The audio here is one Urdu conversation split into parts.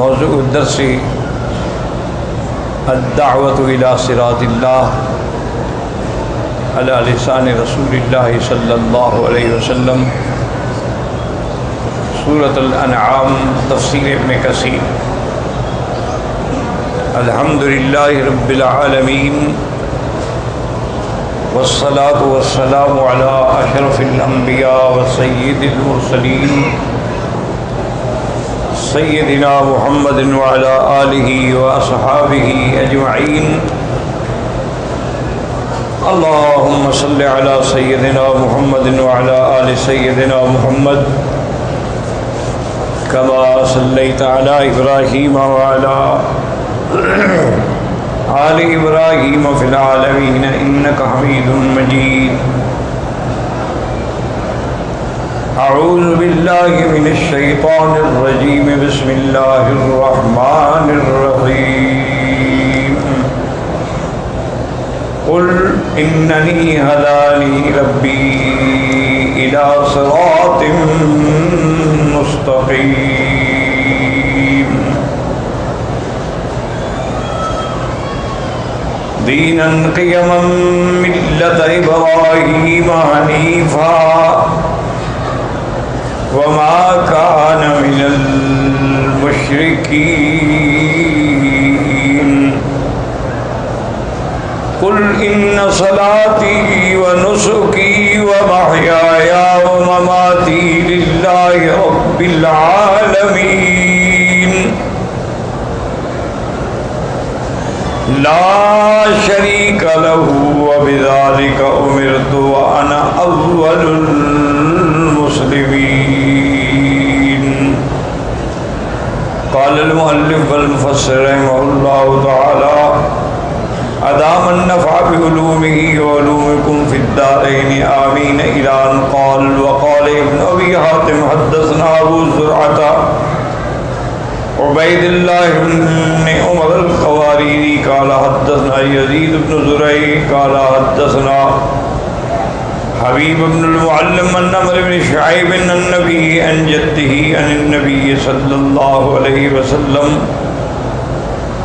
موضوع الدرس الدعوة إلى صراط الله على لسان رسول الله صلى الله عليه وسلم، سورة الانعام، تفسیر ابن کثیر۔ الحمد للہ رب العالمین، والصلاة والسلام على اشرف الانبیاء وسید المرسلین سیدنا محمد وعلى آلہ واصحابہ اجمعین۔ اللہم صل علی سیدنا محمد وعلى آل سیدنا محمد كما صليت على إبراهيم وعلى آل إبراهيم في العالمين إنك حميد مجيد۔ أعوذ بالله من الشيطان الرجيم، بسم الله الرحمن الرحيم۔ قل إنني هداني ربي إلى صراط مستقيم دينا قيما ملة إبراهيم حنيفا وما كان من المشركين۔ قل إن صلاتي ونسكي ومحياي ومماتي لله رب العالمين لا شريك له وبذلك أمرت وأنا أول المسلمين۔ قال المؤلف والمفسر رحمه الله تعالى ادام النفع بعلومه وعلومكم في الدارين آمين إلى أن قال وقال ابن أبي حاتم حدثنا أبو زرعة عبيد الله بن عمر القواريري قال حدثنا يزيد بن زريع قال حدثنا حبيب بن المعلم عن عمرو بن شعيب عن النبي عن جده عن النبي صلى الله عليه وسلم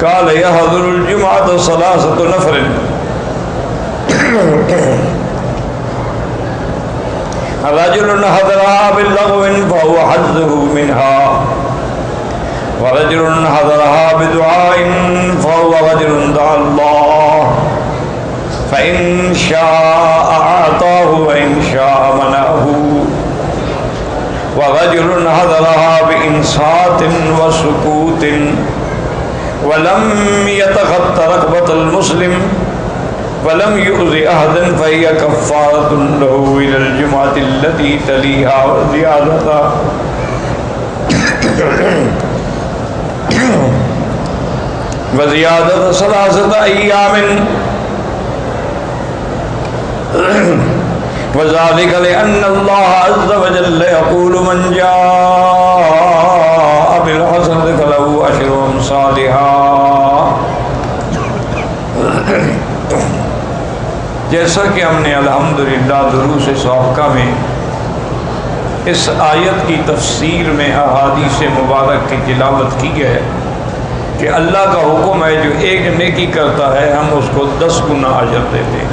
قال يحضر الجمعة ثلاثة نفر رجل حضرها باللغو فهو حظه منها، ورجل حضرها بدعاء فهو رجل دعا الله فإن شاء أعطاه وإن شاء منعه، ورجل حضرها بإنصات وسكوت ولم يتخط رقبة المسلم ولم يؤذي أحدا فهي كفارة له إلى الجمعة التي تليها وزيادة 3 أيام، وذلك لأن الله عز وجل يقول من جاء بالحسنة فله أشر أمثالها۔ جیسا کہ ہم نے الحمدللہ دروس سابقہ میں اس آیت کی تفسیر میں احادیث مبارک کی تلاوت کی ہے کہ اللہ کا حکم ہے جو ایک نیکی کرتا ہے ہم اس کو 10 گنا اجر دیتے ہیں۔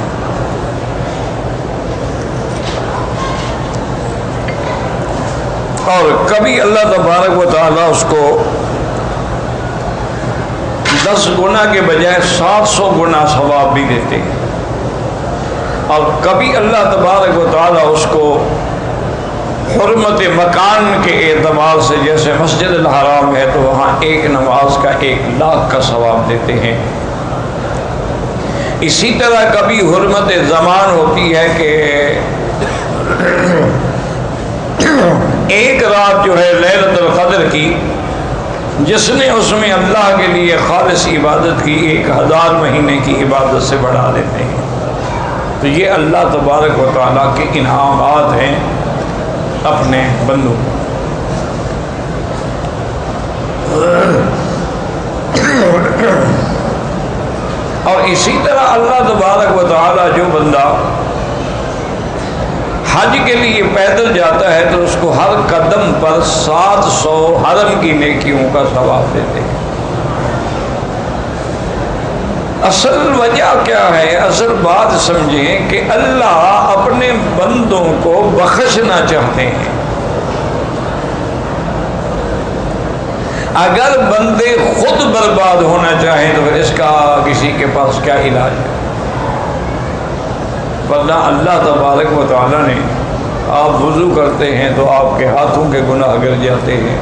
اور کبھی اللہ تبارک و تعالیٰ اس کو 10 گنا کے بجائے 700 گنا ثواب بھی دیتے ہیں، اور کبھی اللہ تبارک و تعالیٰ اس کو حرمت مکان کے اعتبار سے، جیسے مسجد الحرام ہے تو وہاں ایک نماز کا 1 لاکھ کا ثواب دیتے ہیں۔ اسی طرح کبھی حرمت زمان ہوتی ہے کہ ایک رات جو ہے لیلۃ القدر کی، جس نے اس میں اللہ کے لیے خالص عبادت کی 1000 مہینے کی عبادت سے بڑھا دیتے ہیں۔ تو یہ اللہ تبارک و تعالیٰ کے انعامات ہیں اپنے بندوں کو۔ اور اسی طرح اللہ تبارک و تعالیٰ جو بندہ حج کے لیے پیدل جاتا ہے تو اس کو ہر قدم پر 700 حرم کی نیکیوں کا ثواب دیتے ہیں۔ اصل وجہ کیا ہے؟ اصل بات سمجھیں کہ اللہ اپنے بندوں کو بخشنا چاہتے ہیں۔ اگر بندے خود برباد ہونا چاہیں تو پھر اس کا کسی کے پاس کیا علاج ہے؟ ورنہ اللہ تبارک و تعالیٰ نے، آپ وضو کرتے ہیں تو آپ کے ہاتھوں کے گناہ گر جاتے ہیں،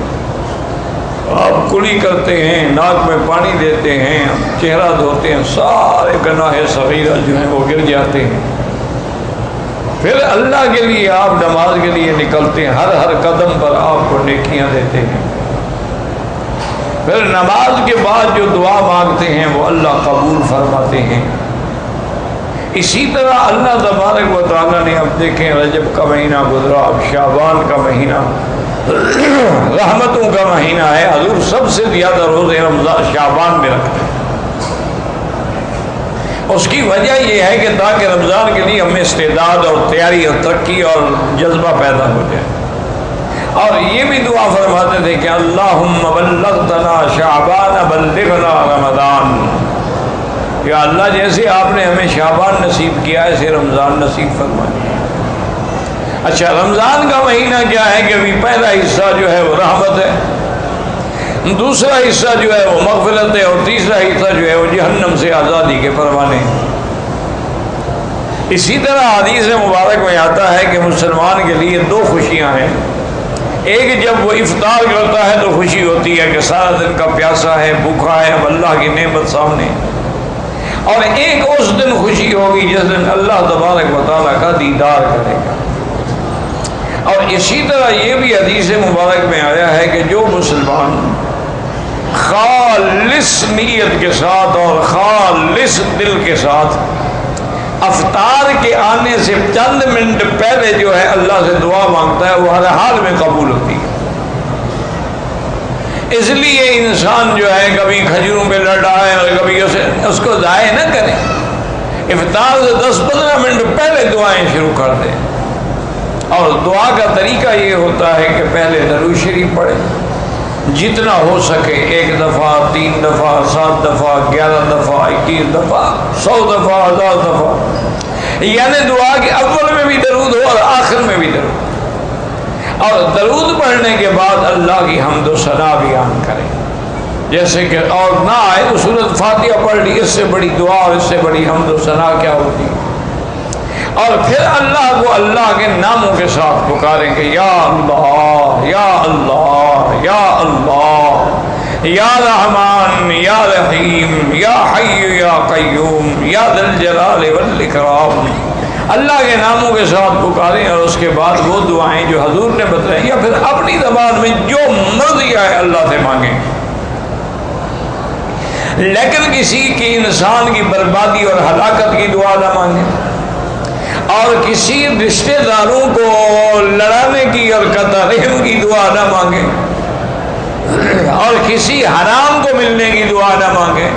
آپ کلی کرتے ہیں، ناک میں پانی دیتے ہیں، چہرہ دھوتے ہیں، سارے گناہ صغیرہ جو ہیں وہ گر جاتے ہیں۔ پھر اللہ کے لیے آپ نماز کے لیے نکلتے ہیں، ہر قدم پر آپ کو نیکیاں دیتے ہیں۔ پھر نماز کے بعد جو دعا مانگتے ہیں وہ اللہ قبول فرماتے ہیں۔ اسی طرح اللہ تبارک و تعالیٰ نے، اب دیکھیں رجب کا مہینہ گزرا، اب شعبان کا مہینہ رحمتوں کا مہینہ ہے۔ حضور سب سے زیادہ روزے رمضان شعبان میں رکھتے ہیں۔ اس کی وجہ یہ ہے کہ تاکہ رمضان کے لیے ہمیں استعداد اور تیاری اور ترقی اور جذبہ پیدا ہو جائے۔ اور یہ بھی دعا فرماتے تھے کہ اللہم بلغتنا شعبان بلغنا رمضان، یا اللہ جیسے آپ نے ہمیں شعبان نصیب کیا ہے ایسے رمضان نصیب فرمائے۔ اچھا، رمضان کا مہینہ کیا ہے کہ ابھی پہلا حصہ جو ہے وہ رحمت ہے، دوسرا حصہ جو ہے وہ مغفرت ہے، اور تیسرا حصہ جو ہے وہ جہنم سے آزادی کے پروانے ہیں۔ اسی طرح حدیث مبارک میں آتا ہے کہ مسلمان کے لیے 2 خوشیاں ہیں۔ ایک جب وہ افطار کرتا ہے تو خوشی ہوتی ہے کہ سارا دن کا پیاسا ہے، بھوکا ہے، اب اللہ کی نعمت سامنے، اور ایک اس دن خوشی ہوگی جس دن اللہ تبارک و تعالیٰ کا دیدار کرے گا۔ اور اسی طرح یہ بھی حدیث مبارک میں آیا ہے کہ جو مسلمان خالص نیت کے ساتھ اور خالص دل کے ساتھ افطار کے آنے سے چند منٹ پہلے جو ہے اللہ سے دعا مانگتا ہے وہ ہر حال میں قبول ہوتی ہے۔ اس لیے انسان جو ہے کبھی کھجوروں پہ لڑ رہا ہے اور کبھی اس کو ضائع نہ کرے، افطار سے 10-15 منٹ پہلے دعائیں شروع کر دیں۔ اور دعا کا طریقہ یہ ہوتا ہے کہ پہلے درود شریف پڑھیں، جتنا ہو سکے 1 دفعہ، 3 دفعہ، 7 دفعہ، 11 دفعہ، 21 دفعہ، 100 دفعہ، 1000 دفعہ، یعنی دعا کے اول میں بھی درود ہو اور آخر میں بھی درود۔ اور درود پڑھنے کے بعد اللہ کی حمد و ثنا بیان کریں، جیسے کہ اور نہ آئے تو سورۃ فاتحہ پڑھ لی، اس سے بڑی دعا اور اس سے بڑی حمد و ثنا کیا ہوتی ہے۔ اور پھر اللہ کو اللہ کے ناموں کے ساتھ پکاریں کہ یا اللہ یا اللہ یا اللہ یا رحمان یا رحیم یا حی یا قیوم یا ذی الجلال والاکرام، اللہ کے ناموں کے ساتھ پکاریں، اور اس کے بعد وہ دعائیں جو حضور نے بتائی یا پھر اپنی زبان میں جو مرضی آئے اللہ سے مانگیں، لیکن کسی کی انسان کی بربادی اور ہلاکت کی دعا نہ مانگیں، اور کسی رشتہ داروں کو لڑانے کی اور قطع رحم کی دعا نہ مانگیں، اور کسی حرام کو ملنے کی دعا نہ مانگیں۔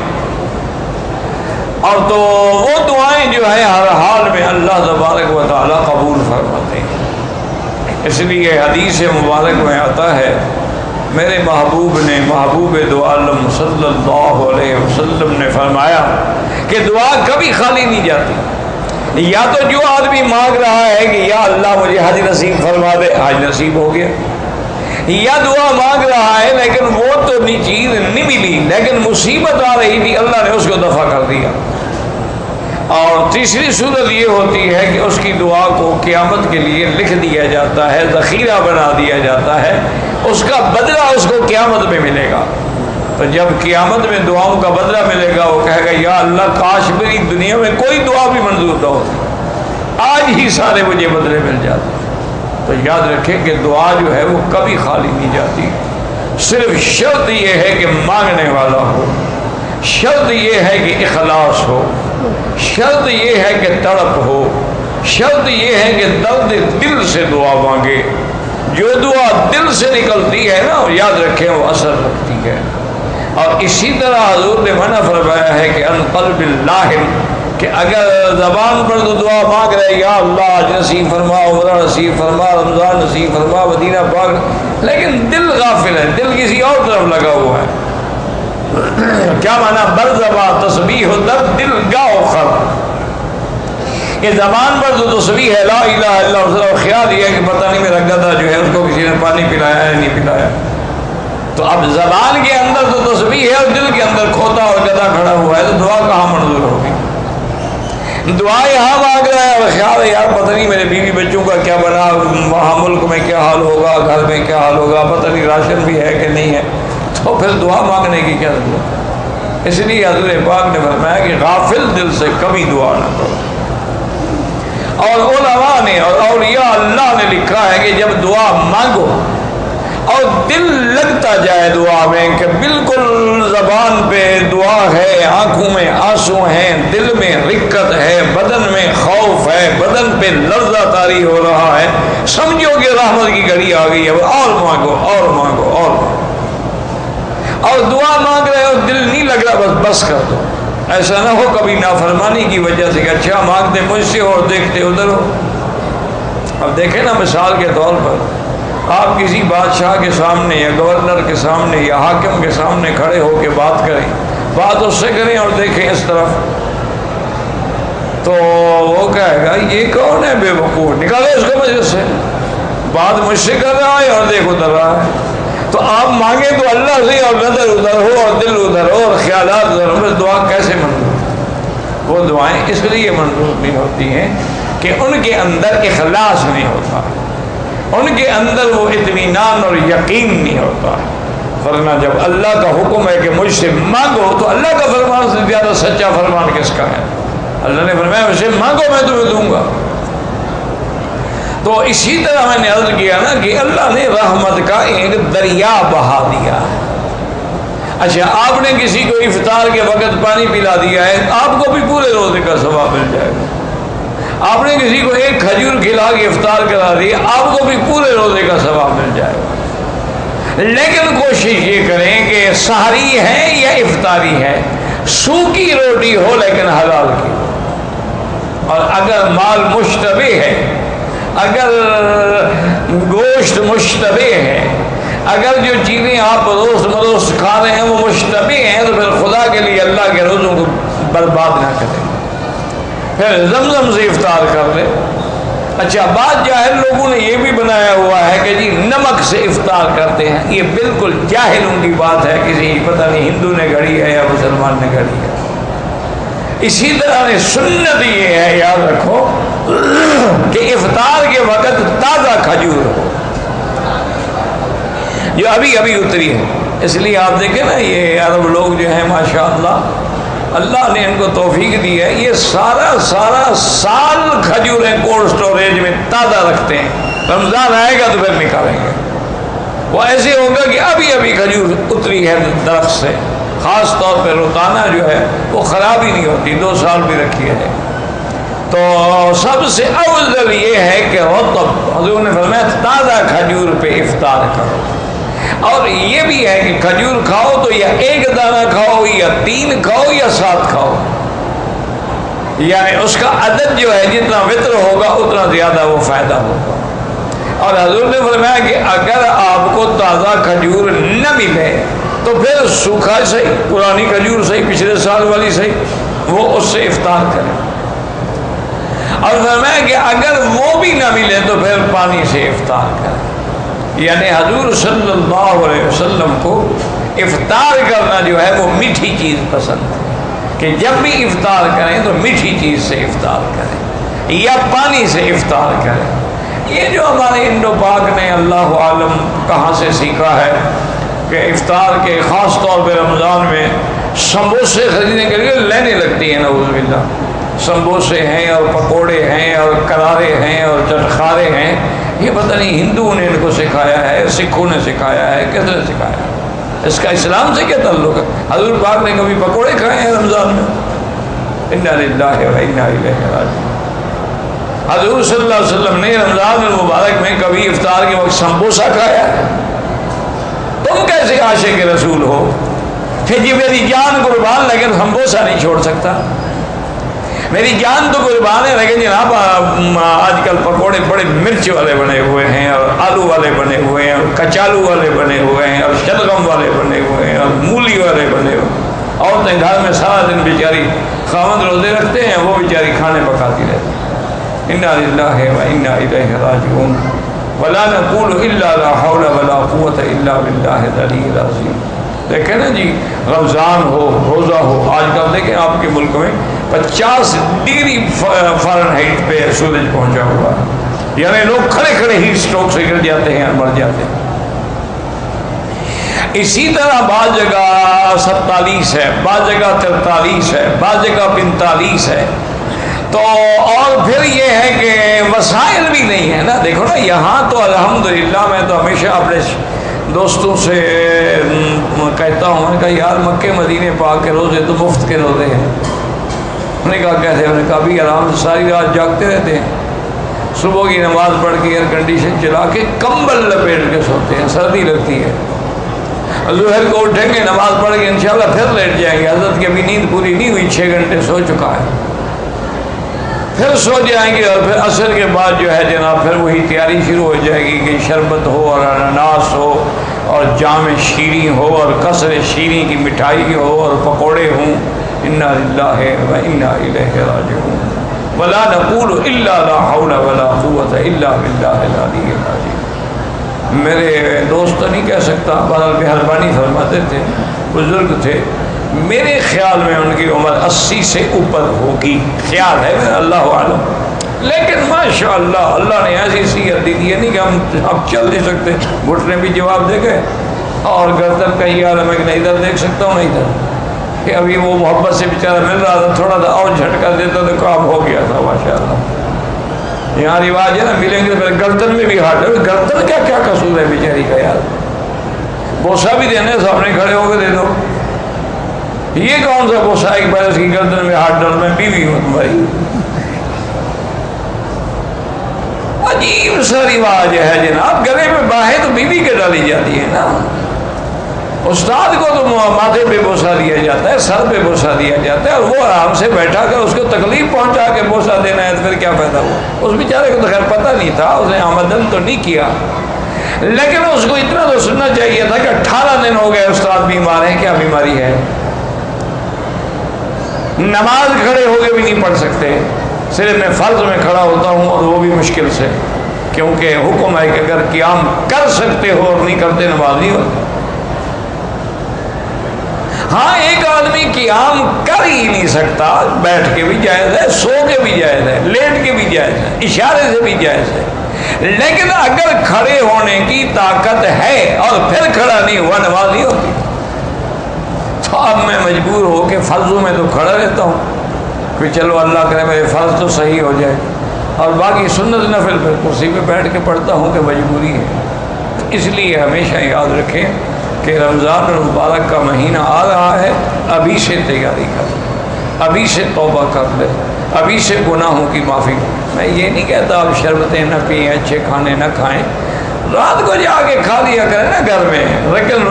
اور تو وہ دعائیں جو ہے ہر حال میں اللہ تبارک و تعالیٰ قبول فرماتے ہیں۔ اس لیے حدیث مبارک میں آتا ہے میرے محبوب نے، محبوب دو عالم صلی اللہ علیہ وسلم نے فرمایا کہ دعا کبھی خالی نہیں جاتی۔ یا تو جو آدمی مانگ رہا ہے کہ یا اللہ مجھے حج نصیب فرما دے، حج نصیب ہو گیا، یا دعا مانگ رہا ہے لیکن وہ تو چیز نہیں ملی، لیکن مصیبت آ رہی تھی، اللہ نے اس کو دفع کر دیا۔ اور تیسری صورت یہ ہوتی ہے کہ اس کی دعا کو قیامت کے لیے لکھ دیا جاتا ہے، ذخیرہ بنا دیا جاتا ہے، اس کا بدلہ اس کو قیامت میں ملے گا۔ تو جب قیامت میں دعاؤں کا بدلہ ملے گا وہ کہے گا یا اللہ کاش میری دنیا میں کوئی دعا بھی منظور نہ ہوتی، آج ہی سارے مجھے بدلے مل جاتے۔ تو یاد رکھیں کہ دعا جو ہے وہ کبھی خالی نہیں جاتی، صرف شرط یہ ہے کہ مانگنے والا ہو، شرط یہ ہے کہ اخلاص ہو، شرط یہ ہے کہ تڑپ ہو، شرط یہ ہے کہ درد دل سے دعا مانگے۔ جو دعا دل سے نکلتی ہے نا یاد رکھیں وہ اثر رکھتی ہے۔ اور اسی طرح حضور نے منع فرمایا ہے کہ ان قلب لاہم کہ اگر زبان پر تو دعا مانگ رہے یا اللہ آج نصیب فرما، عمرہ نصیب فرما، رمضان نصیب فرما، مدینہ پاک، لیکن دل غافل ہے، دل کسی اور طرف لگا ہوا ہے۔ کیا معنی؟ بر زبان تسبیح و در دل گاہ خر، کہ زبان پر تو تسبیح ہے لا الہ الا اللہ، خیال یہ ہے کہ پتہ نہیں میرا گدھا جو ہے اس کو کسی نے پانی پلایا ہے نہیں پلایا۔ تو اب زبان کے اندر تو تسبیح ہے اور دل کے اندر کھوتا اور گدھا کھڑا ہوا ہے، تو دعا کہاں منظور ہوگی؟ دعا یہاں مانگ رہا ہے اور خیال ہے یار پتہ نہیں میرے بیوی بچوں کا کیا بنا، وہاں ملک میں کیا حال ہوگا، گھر میں کیا حال ہوگا، پتہ نہیں راشن بھی ہے کہ نہیں ہے، تو پھر دعا مانگنے کی کیا ضرورت؟ اس لیے حضور پاک نے فرمایا کہ غافل دل سے کبھی دعا نہ کرو۔ اور علماء نے اور اولیاء اللہ نے لکھا ہے کہ جب دعا مانگو اور دل لگتا جائے دعا میں کہ بالکل زبان پہ دعا ہے، آنکھوں میں آنسو ہیں، دل میں رقت ہے، بدن میں خوف ہے، بدن پہ لرزہ طاری ہو رہا ہے، سمجھو کہ رحمت کی گھڑی آ گئی ہے، اور مانگو اور مانگو اور دعا مانگ رہے ہو دل نہیں لگ رہا، بس کر دو۔ ایسا نہ ہو کبھی نافرمانی کی وجہ سے کہ اچھا مانگتے مجھ سے اور دیکھتے ادھر ہو۔ اب دیکھیں نا مثال کے طور پر آپ کسی بادشاہ کے سامنے یا گورنر کے سامنے یا حاکم کے سامنے کھڑے ہو کے بات کریں، بات اس سے کریں اور دیکھیں اس طرف، تو وہ کہے گا یہ کون ہے بے وقوف، نکالو اس کو مجلس سے، بات مجھ سے کر رہا ہے اور دیکھ ادھر رہا ہے۔ تو آپ مانگیں تو اللہ سے اور نظر ادھر ہو اور دل ادھر ہو اور خیالات ادھر ہو، دعا کیسے منظور؟ وہ دعائیں اس لیے منظور نہیں ہوتی ہیں کہ ان کے اندر اخلاص نہیں ہوتا، ان کے اندر وہ اطمینان اور یقین نہیں ہوتا۔ ورنہ جب اللہ کا حکم ہے کہ مجھ سے مانگو تو اللہ کا فرمان سے زیادہ سچا فرمان کس کا ہے؟ اللہ نے فرمایا مجھ سے مانگو میں تمہیں دوں گا۔ تو اسی طرح میں نے عرض کیا نا کہ اللہ نے رحمت کا ایک دریا بہا دیا۔ اچھا آپ نے کسی کو افطار کے وقت پانی پلا دیا ہے، آپ کو بھی پورے روزے کا ثواب مل جائے گا۔ آپ نے کسی کو ایک کھجور کھلا کے افطار کرا دی، آپ کو بھی پورے روزے کا ثواب مل جائے گا۔ لیکن کوشش یہ کریں کہ سحری ہے یا افطاری ہے، سوکھی روٹی ہو لیکن حلال کی، اور اگر مال مشتبہ ہے، اگر گوشت مشتبہ ہے، اگر جو چیزیں آپ روز مروز کھا رہے ہیں وہ مشتبہ ہیں، تو پھر خدا کے لیے اللہ کے روزوں کو برباد نہ کریں، پھر زمزم سے افطار کر لیں۔ اچھا بعض جاہل لوگوں نے یہ بھی بنایا ہوا ہے کہ جی نمک سے افطار کرتے ہیں، یہ بالکل جاہلوں کی بات ہے، کسی پتہ نہیں ہندو نے گھڑی ہے یا مسلمان نے گھڑی ہے۔ اسی طرح نے سنت یہ ہے، یاد رکھو کہ افطار کے وقت تازہ کھجور ہو جو ابھی ابھی اتری ہے۔ اس لیے آپ دیکھیں نا یہ عرب لوگ جو ہیں ماشاءاللہ اللہ نے ان کو توفیق دی ہے، یہ سارا سال کھجوریں کولڈ سٹوریج میں تازہ رکھتے ہیں، رمضان آئے گا تو پھر نکالیں گے۔ وہ ایسے ہوگا کہ ابھی ابھی کھجور اتری ہے درخت سے، خاص طور پہ روتانا جو ہے وہ خراب ہی نہیں ہوتی، 2 سال بھی رکھی ہے۔ تو سب سے افضل یہ ہے کہ رطب، حضور نے فرمایا تازہ کھجور پہ افطار کرو۔ اور یہ بھی ہے کہ کھجور کھاؤ تو یا 1 دانہ کھاؤ یا 3 کھاؤ یا 7 کھاؤ، یعنی اس کا عدد جو ہے جتنا وطر ہوگا اتنا زیادہ وہ فائدہ ہوگا۔ اور حضور نے فرمایا کہ اگر آپ کو تازہ کھجور نہ ملے تو پھر سوکھا صحیح، پرانی کھجور صحیح، پچھلے سال والی صحیح، وہ اس سے افطار کریں۔ اور فرمایا کہ اگر وہ بھی نہ ملے تو پھر پانی سے افطار کریں۔ یعنی حضور صلی اللہ علیہ وسلم کو افطار کرنا جو ہے وہ میٹھی چیز پسند ہے، کہ جب بھی افطار کریں تو میٹھی چیز سے افطار کریں یا پانی سے افطار کریں۔ یہ جو ہمارے انڈو پاک نے اللہ عالم کہاں سے سیکھا ہے کہ افطار کے خاص طور پہ رمضان میں سموسے خریدنے کے لیے لینے لگتی ہیں، نعوذ باللہ، سموسے ہیں اور پکوڑے ہیں اور کرارے ہیں اور چٹخارے ہیں۔ یہ پتہ نہیں ہندوؤں نے ان کو سکھایا ہے، سکھوں نے سکھایا ہے، کس نے سکھایا ہے؟ اس کا اسلام سے کیا تعلق ہے؟ حضور پاک نے کبھی پکوڑے کھائے ہیں رمضان میں؟ انا للہ و انا الیہ راجعون۔ حضور صلی اللہ علیہ وسلم نے رمضان المبارک میں کبھی افطار کے وقت سموسہ کھایا ہے؟ تم کیسے عاشق رسول ہو کہ جی میری جان قربان لیکن سموسہ نہیں چھوڑ سکتا؟ میری جان تو قربان ہے، لیکن جناب آج کل پکوڑے بڑے مرچ والے بنے ہوئے ہیں، اور آلو والے بنے ہوئے ہیں، اور کچالو والے بنے ہوئے ہیں، اور شلگم والے بنے ہوئے ہیں، اور مولی والے بنے ہوئے ہیں۔ عورتیں گھر میں سارا دن بیچاری خاوند روزے رکھتے ہیں، وہ بیچاری کھانے پکاتی رہتی ہیں۔ انا للہ و انا الیہ راجعون ولا نقول الا لا حول ولا قوة الا باللہ العلی العظیم۔ دیکھیں نا جی، رمضان ہو، روزہ ہو، آج کل دیکھیں آپ کے ملک میں 50 ڈگری فارنہائٹ پہ سورج پہنچا ہوا ہے، یعنی لوگ کھڑے کھڑے ہیٹ اسٹروک سے گر جاتے ہیں اور مر جاتے ہیں۔ اسی طرح بعض جگہ 47 ہے، بعض جگہ 43 ہے، بعض جگہ 45 ہے۔ تو اور پھر یہ ہے کہ وسائل بھی نہیں ہے نا۔ دیکھو نا یہاں تو الحمدللہ، میں تو ہمیشہ اپنے دوستوں سے کہتا ہوں کہ یار مکے مدینے پاک کے روزے تو مفت کے روزے ہیں۔ انہوں نے کہا کیسے؟ انہوں نے کہا بھی آرام سے ساری رات جاگتے رہتے ہیں، صبح کی نماز پڑھ کے ایئر کنڈیشن چلا کے کمبل لپیٹ کے سوتے ہیں، سردی لگتی ہے، ظہر کو اٹھیں گے نماز پڑھ کے انشاءاللہ پھر لیٹ جائیں گے، حضرت کی ابھی نیند پوری نہیں ہوئی، 6 گھنٹے سو چکا ہے، پھر سو جائیں گے، اور پھر عصر کے بعد جو ہے جناب پھر وہی تیاری شروع ہو جائے گی کہ شربت ہو اور اناناس ہو اور جام شیریں ہو اور قصر شیریں کی مٹھائی ہو اور پکوڑے ہوں۔ انا للہ و انا الیہ راجعون ولا نقول الا لا حول ولا قوة الا باللہ العلی العظیم۔ میرے دوست نہیں کہہ سکتا، بہرحال مہربانی فرماتے تھے، بزرگ تھے، میرے خیال میں ان کی عمر 80 سے اوپر ہوگی، خیال ہے، اللہ عالم، لیکن ماشاءاللہ اللہ نے ایسی صحت دی ہے نہیں کہ ہم اب چل نہیں سکتے، گھٹنے بھی جواب دے گئے، اور گردن کا یہ عالم ہے کہ نہ ادھر دیکھ سکتا ہوں نہ ادھر، کہ ابھی وہ محبت سے بیچارہ مل رہا تھا، تھوڑا سا اور جھٹکا دیتا تو کام ہو گیا تھا ماشاءاللہ۔ یہاں رواج ہے نا، ملیں گے پھر گردن میں بھی ہاتھ، گردن کا کیا قصور ہے بیچاری کا یار، بوسہ بھی دینے سامنے کھڑے ہو کے دے دو، یہ کون سا بوسہ ہے کہ بھائی اس کی گردن میں ہاتھ ڈال، میں بیوی ہوں تمہاری۔ عجیب سا رواج ہے جناب، گلے میں باہیں تو بیوی کے ڈالی جاتی ہے نا، استاد کو تو ماتھے پہ بوسہ دیا جاتا ہے، سر پہ بوسہ دیا جاتا ہے، اور وہ آرام سے بیٹھا کر اس کو تکلیف پہنچا کے بوسہ دینا ہے تو پھر کیا فائدہ ہوا؟ اس بیچارے کو تو خیر پتہ نہیں تھا، اس نے آمدن تو نہیں کیا، لیکن اس کو اتنا تو سننا چاہیے تھا کہ 18 دن ہو گئے استاد بیمار ہیں، کیا بیماری ہے؟ نماز کھڑے ہو کے بھی نہیں پڑھ سکتے، صرف میں فرض میں کھڑا ہوتا ہوں اور وہ بھی مشکل سے، کیونکہ حکم ہے کہ اگر قیام کر سکتے ہو اور نہیں کرتے نماز نہیں ہوتی۔ ہاں ایک آدمی قیام کر ہی نہیں سکتا، بیٹھ کے بھی جائز ہے، سو کے بھی جائز ہے، لیٹ کے بھی جائز ہے، اشارے سے بھی جائز ہے، لیکن اگر کھڑے ہونے کی طاقت ہے اور پھر کھڑا نہیں ہوا نماز نہیں ہوتی۔ تو اب میں مجبور ہو کے فرضوں میں تو کھڑا رہتا ہوں کہ چلو اللہ کرے میرے فرض تو صحیح ہو جائے، اور باقی سنت نفل پھر کرسی پہ بیٹھ کے پڑھتا ہوں کہ مجبوری ہے۔ اس لیے ہمیشہ یاد رکھیں کہ رمضان المبارک کا مہینہ آ رہا ہے، ابھی سے تیاری کر لیں، ابھی سے توبہ کر لیں، ابھی سے گناہوں کی معافی۔ میں یہ نہیں کہتا آپ شربتیں نہ پئیں، اچھے کھانے نہ کھائیں، رات کو جا کے کھا لیا کریں نا گھر میں، لیکن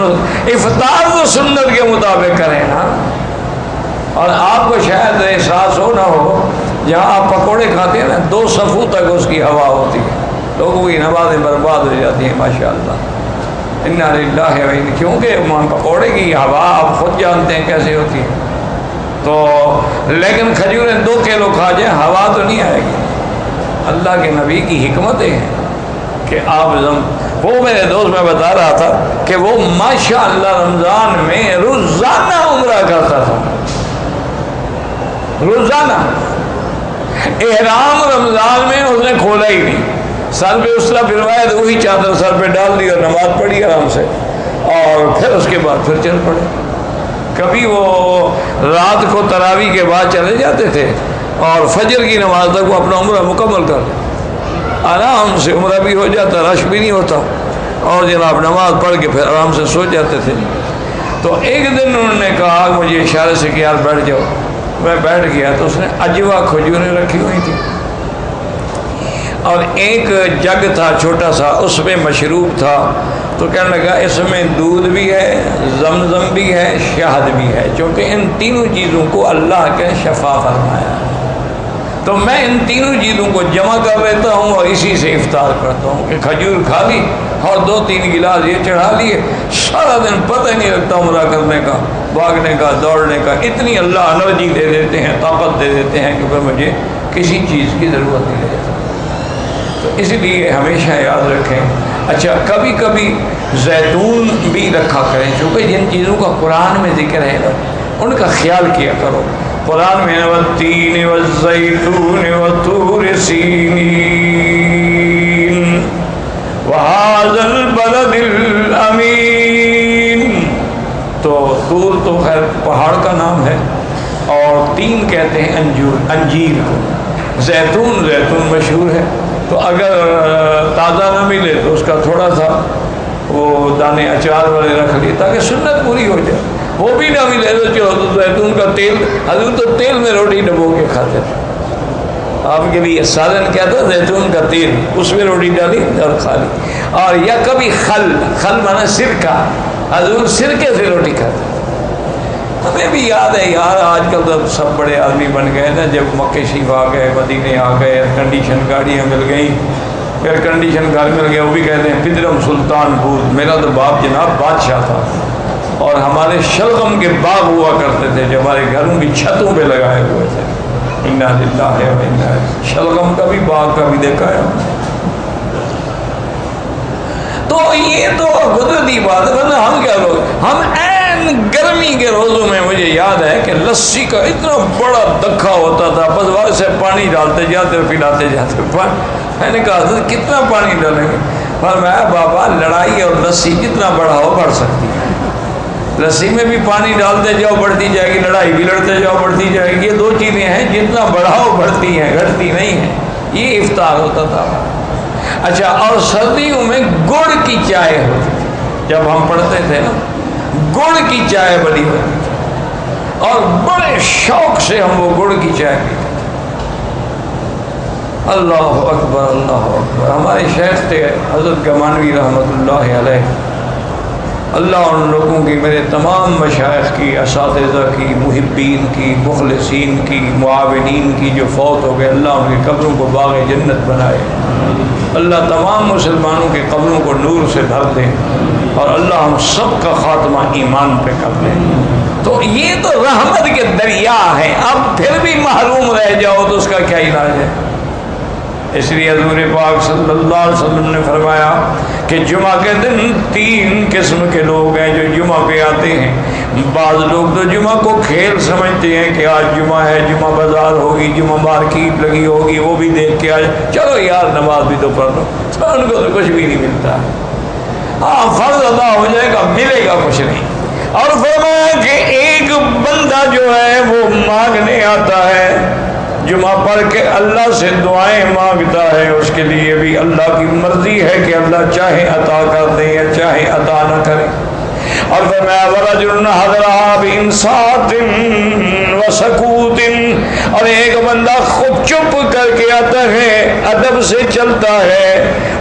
افطار تو سنت کے مطابق کریں نا۔ اور آپ کو شاید احساس ہو نہ ہو، جہاں آپ پکوڑے کھاتے ہیں نا 2 صفوں تک اس کی ہوا ہوتی ہے، لوگوں کی نمازیں برباد ہو جاتی ہیں ماشاءاللہ۔ انا للہ و انا، کیونکہ پکوڑے کی ہوا آپ خود جانتے ہیں کیسے ہوتی ہے، تو لیکن کھجوریں 2 کلو کھا جائیں ہوا تو نہیں آئے گی۔ اللہ کے نبی کی حکمتیں ہیں کہ آپ وہ میرے دوست میں بتا رہا تھا کہ وہ ماشاءاللہ رمضان میں روزانہ عمرہ کرتا تھا، روزانہ۔ احرام رمضان میں اس نے کھولا ہی نہیں، سر پہ اسلحہ پھروایا تو وہی چادر سر پہ ڈال دی اور نماز پڑھی آرام سے، اور پھر اس کے بعد پھر چل پڑے۔ کبھی وہ رات کو تراویح کے بعد چلے جاتے تھے اور فجر کی نماز تک وہ اپنا عمرہ مکمل کر لے، آرام سے عمرہ بھی ہو جاتا، رش بھی نہیں ہوتا، اور جناب نماز پڑھ کے پھر آرام سے سو جاتے تھے۔ تو ایک دن انہوں نے کہا مجھے اشارے سے کہ یار بیٹھ جاؤ، میں بیٹھ گیا تو اس نے اجوا کھجوریں رکھی ہوئی تھی، اور ایک جگ تھا چھوٹا سا، اس میں مشروب تھا، تو کہنے لگا اس میں دودھ بھی ہے، زمزم بھی ہے، شہد بھی ہے، چونکہ ان تینوں چیزوں کو اللہ کے شفا فرمایا ہے۔ تو میں ان تینوں چیزوں کو جمع کر لیتا ہوں اور اسی سے افطار کرتا ہوں کہ کھجور کھا لی اور 2-3 گلاس یہ چڑھا لیے، سارا دن پتہ ہی نہیں لگتا عمرہ کرنے کا، بھاگنے کا، دوڑنے کا، اتنی اللہ انرجی دے دیتے ہیں، طاقت دے دیتے ہیں کہ پھر مجھے کسی چیز کی ضرورت نہیں رہتی۔ تو اس لیے ہمیشہ یاد رکھیں۔ اچھا، کبھی کبھی زیتون بھی رکھا کریں، چونکہ جن چیزوں کا قرآن میں ذکر ہے نا ان کا خیال کیا کرو۔ قرآن میں والتین والزیتون وطور سینین وہذا البلد الامین۔ تو طور تو خیر پہاڑ کا نام ہے، اور تین کہتے ہیں انجیر کو۔ زیتون مشہور ہے، تو اگر تازہ نہ ملے تو اس کا تھوڑا سا وہ دانے اچار والے رکھ لیے تاکہ سنت پوری ہو جائے۔ وہ بھی نہ ملے تو چلو تو زیتون کا تیل، حضور تو تیل میں روٹی ڈبو کے کھاتے تھے، آپ کے لیے سالن کیا تھا؟ زیتون کا تیل، اس میں روٹی ڈالی اور کھا لی۔ اور یا کبھی خل مانا سرکہ، حضور سرکے سے روٹی کھاتے تھے۔ ہمیں بھی یاد ہے یار، آج کل تو سب بڑے آدمی بن گئے نا، جب مکہ شریف آ گئے، مدینے آ گئے، ایئر کنڈیشن گاڑیاں مل گئیں، ایئر کنڈیشن گھر مل گیا، وہ بھی کہتے ہیں پدرم سلطان بود۔ میرا تو باپ جناب بادشاہ تھا، اور ہمارے شلغم کے باغ ہوا کرتے تھے جو ہمارے گھروں کی چھتوں پہ لگائے ہوئے تھے۔ انا للہ و انا الیہ، شلغم کا بھی باغ کا بھی دیکھا ہے۔ تو یہ تو قدرتی بات ہے، ورنہ ہم کیا لوگ، ہم گرمی کے روزوں میں مجھے یاد ہے کہ لسی کا اتنا بڑا دکھا ہوتا تھا، بس وہاں سے پانی ڈالتے جاتے اور پلاتے جاتے۔ میں نے کہا حضرت کتنا پانی ڈالیں گے؟ فرمایا بابا لڑائی اور لسی جتنا بڑا ہو بڑھ سکتی ہے، لسی میں بھی پانی ڈالتے جاؤ بڑھتی جائے گی، لڑائی بھی لڑتے جاؤ بڑھتی جائے گی۔ یہ دو چیزیں ہیں، جتنا بڑھاؤ بڑھتی ہیں، گھٹتی نہیں ہیں۔ یہ افطار ہوتا تھا۔ اچھا، اور سردیوں میں گڑ کی چائے ہوتی تھی، جب ہم پڑھتے تھے نا گڑ کی چائے بنی ہوتی تھی، اور بڑے شوق سے ہم وہ گڑ کی چائے پیتے تھے۔ اللہ اکبر اللہ اکبر۔ ہمارے شیخ تھے حضرت گمانوی رحمۃ اللہ علیہ، اللہ ان لوگوں کی، میرے تمام مشائخ کی، اساتذہ کی، محبین کی، مخلصین کی، معاونین کی جو فوت ہو گئے، اللہ ان کی قبروں کو باغ جنت بنائے، اللہ تمام مسلمانوں کی قبروں کو نور سے بھر دے، اور اللہ ہم سب کا خاتمہ ایمان پہ کر دے۔ تو یہ تو رحمت کے دریا ہیں، اب پھر بھی محروم رہ جاؤ تو اس کا کیا علاج ہے؟ اس لیے حضور پاک صلی اللہ علیہ وسلم نے فرمایا کہ جمعہ کے دن 3 قسم کے لوگ ہیں جو جمعہ پہ آتے ہیں۔ بعض لوگ تو جمعہ کو کھیل سمجھتے ہیں کہ آج جمعہ ہے، جمعہ بازار ہوگی، جمعہ مارکیٹ لگی ہوگی، وہ بھی دیکھ کے آج چلو یار نماز بھی تو پڑھ لو، تو ان کو تو کچھ بھی نہیں ملتا۔ ہاں فرض ادا ہو جائے گا، ملے گا کچھ نہیں۔ اور فرمایا کہ ایک بندہ جو ہے وہ مانگنے آتا ہے، جمعہ پڑھ کے اللہ سے دعائیں مانگتا ہے، اس کے لیے بھی اللہ کی مرضی ہے کہ اللہ چاہے عطا کر دے یا چاہے عطا نہ کرے۔ اور فرمایا وَرَجُلٌ حَضَرَهَا بِإِنصَاتٍ وَسَكُوتٍ، اور ایک بندہ خوب چپ کر کے آتا ہے، ادب سے چلتا ہے،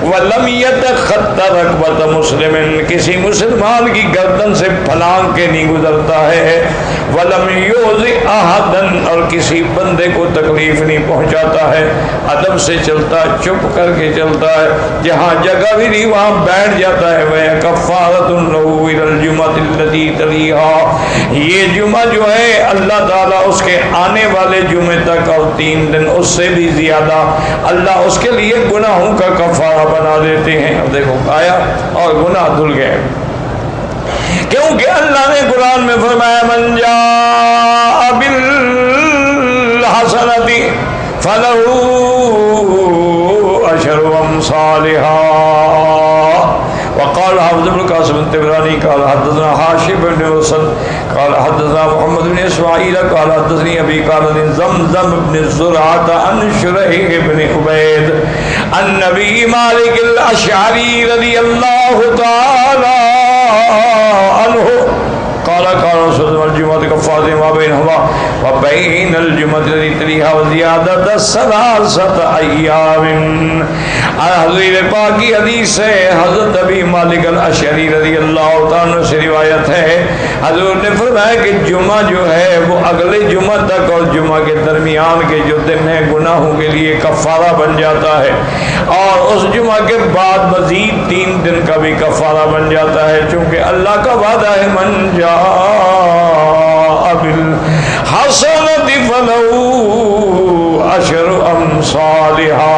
وَلَمْ يَتَخَطَّ رَكْبَةَ مُسْلِمٍ، کسی مسلمان کی گردن سے پھلانگ کے نہیں گزرتا ہے، وَلَمْ يُؤْذِ أَحَدًا، اور کسی بندے کو تکلیف نہیں پہنچاتا ہے، ادب سے چلتا ہے، چپ کر کے چلتا ہے، جہاں جگہ بھی نہیں وہاں بیٹھ جاتا ہے۔ وَكَفَّارَةٌ لَهُ إِلَى الْجُمَعَةِ الَّتِي تَلِيهَا، یہ جمعہ جو ہے اللہ تعالیٰ اس کے آنے والے جمعے تک اور 3 دن اس سے بھی زیادہ اللہ اس کے لیے گناہوں کا کفارہ بنا دیتے ہیں۔ اب دیکھو آیا اور گناہ دھل گئے، کیونکہ اللہ نے قرآن میں فرمایا من جاء بالحسنۃ فلہ عشر امثالها۔ وقال حافظ ابن قاسم الطبراني قال حدثنا هاشم بن حسن قال حدثنا محمد بن اسماعیل قال حدثني ابي قال زمزم بن زرعة عن شريح بن عبيد عن نبي مالك الاشعري رضي الله تعالى عنه قال قال رسول الله الجمعة كفارة ما بينهما وبين الجمعة التي تليها وزيادة 3 أيام۔ حضور پاک کی حدیث ہے، حضرت ابی مالک الاشعری رضی اللہ تعالیٰ عنہ سے روایت ہے، حضور نے فرمایا کہ جمعہ جو ہے وہ اگلے جمعہ تک اور جمعہ کے درمیان کے جو دن ہیں گناہوں کے لیے کفارہ بن جاتا ہے، اور اس جمعہ کے بعد مزید 3 دن کا بھی کفارہ بن جاتا ہے، چونکہ اللہ کا وعدہ ہے من جاء بالحسنۃ فلہ عشر امثالها۔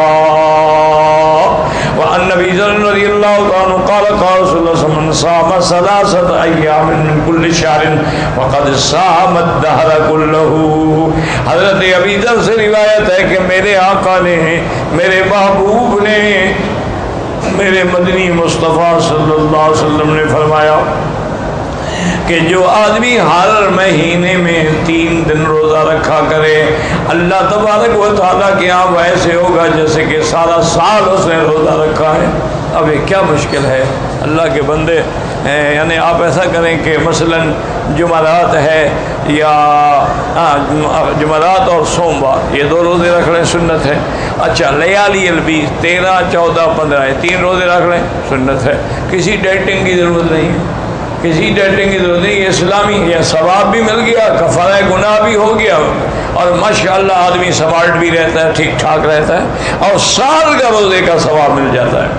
وعن نبی رضی اللہ عنہ قال قال رسول اللہ صلی اللہ علیہ وسلم من صام 3 ایام من کل شہر فقد صام الدہر کلہ۔ حضرت ابی ذر سے روایت ہے کہ میرے آقا نے، میرے محبوب نے، میرے مدنی مصطفیٰ صلی اللہ علیہ وسلم نے فرمایا کہ جو آدمی ہر مہینے میں 3 دن روزہ رکھا کرے، اللہ تبارک و تعالیٰ کے یہاں ویسے ہوگا جیسے کہ سارا سال اس نے روزہ رکھا ہے۔ اب یہ کیا مشکل ہے اللہ کے بندے، یعنی آپ ایسا کریں کہ مثلا جمعرات ہے یا جمعرات اور سوموار یہ 2 روزے رکھ لیں، سنت ہے۔ اچھا لیالی البیض 13، 14، 15 یہ 3 روزے رکھ لیں، سنت ہے۔ کسی ڈیٹنگ کی ضرورت نہیں ہے، کسی ڈیٹنگ کی ضرورت نہیں، یہ اسلامی ہے، ثواب بھی مل گیا، کفارہ گناہ بھی ہو گیا، اور ماشاءاللہ آدمی سمارٹ بھی رہتا ہے، ٹھیک ٹھاک رہتا ہے، اور سال کا روزے کا ثواب مل جاتا ہے۔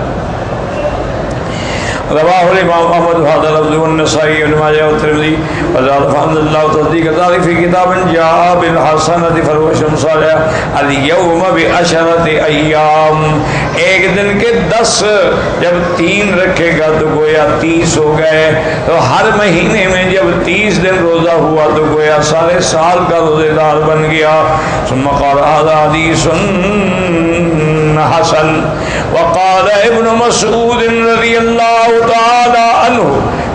رواہ الامام احمد وهذا لفظ النسائی ابن ماجہ والترمذی وزاد فضل اللہ تصدیق ذلك فی کتاب جاء بالحسنۃ فلہ عشر امثالها اليوم بعشرۃ ایام۔ ایک دن کے 10 جب 3 رکھے گا تو گویا 30 ہو گئے، تو ہر مہینے میں جب 30 دن روزہ ہوا تو گویا سارے سال کا روزے دار بن گیا۔ ثم قال هذا حدیث حسن۔ وقال ابن مسعود رضی اللہ تعالی عنہ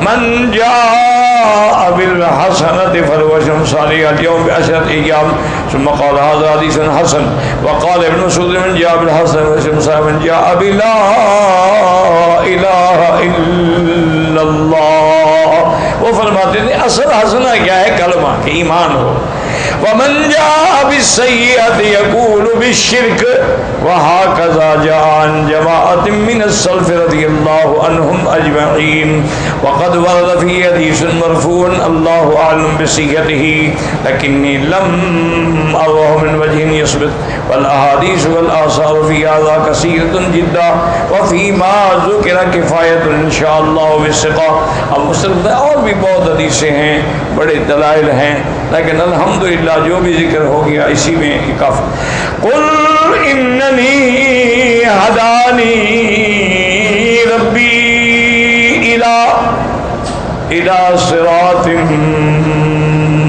من جاء بالحسنۃ فلہ عشر امثالها اليوم بعشرۃ ایام۔ ثم قال هذا حدیث حسن۔ وقال ابن مسعود من جاء بالحسنۃ فلہ عشر امثالها من جاء بلا الہ الا اللہ۔ وہ فرماتے تھے اصل حسنہ کیا ہے؟ کلمہ، کہ ایمان ہو۔ ومن جاء بالسیئۃ یقول بالشرک وہکذا جاء عن جماعۃ من السلف رضی اللہ عنہم اجمعین۔ وقد ورد فی حدیث مرفوع اللہ اعلم بصحتہ لکنی لم ارہ من وجہ یثبت والاحادیث والآثار فی ھذا کثیرۃ جدا وفیما ذکر کفایۃ انشاءاللہ بالثقہ۔ اب مسلم اور بھی بہت حدیثیں ہیں، بڑے دلائل ہیں، لیکن الحمدللہ جو بھی ذکر ہو گیا اسی میں کافی۔ قل اننی ہدانی ربی الی صراط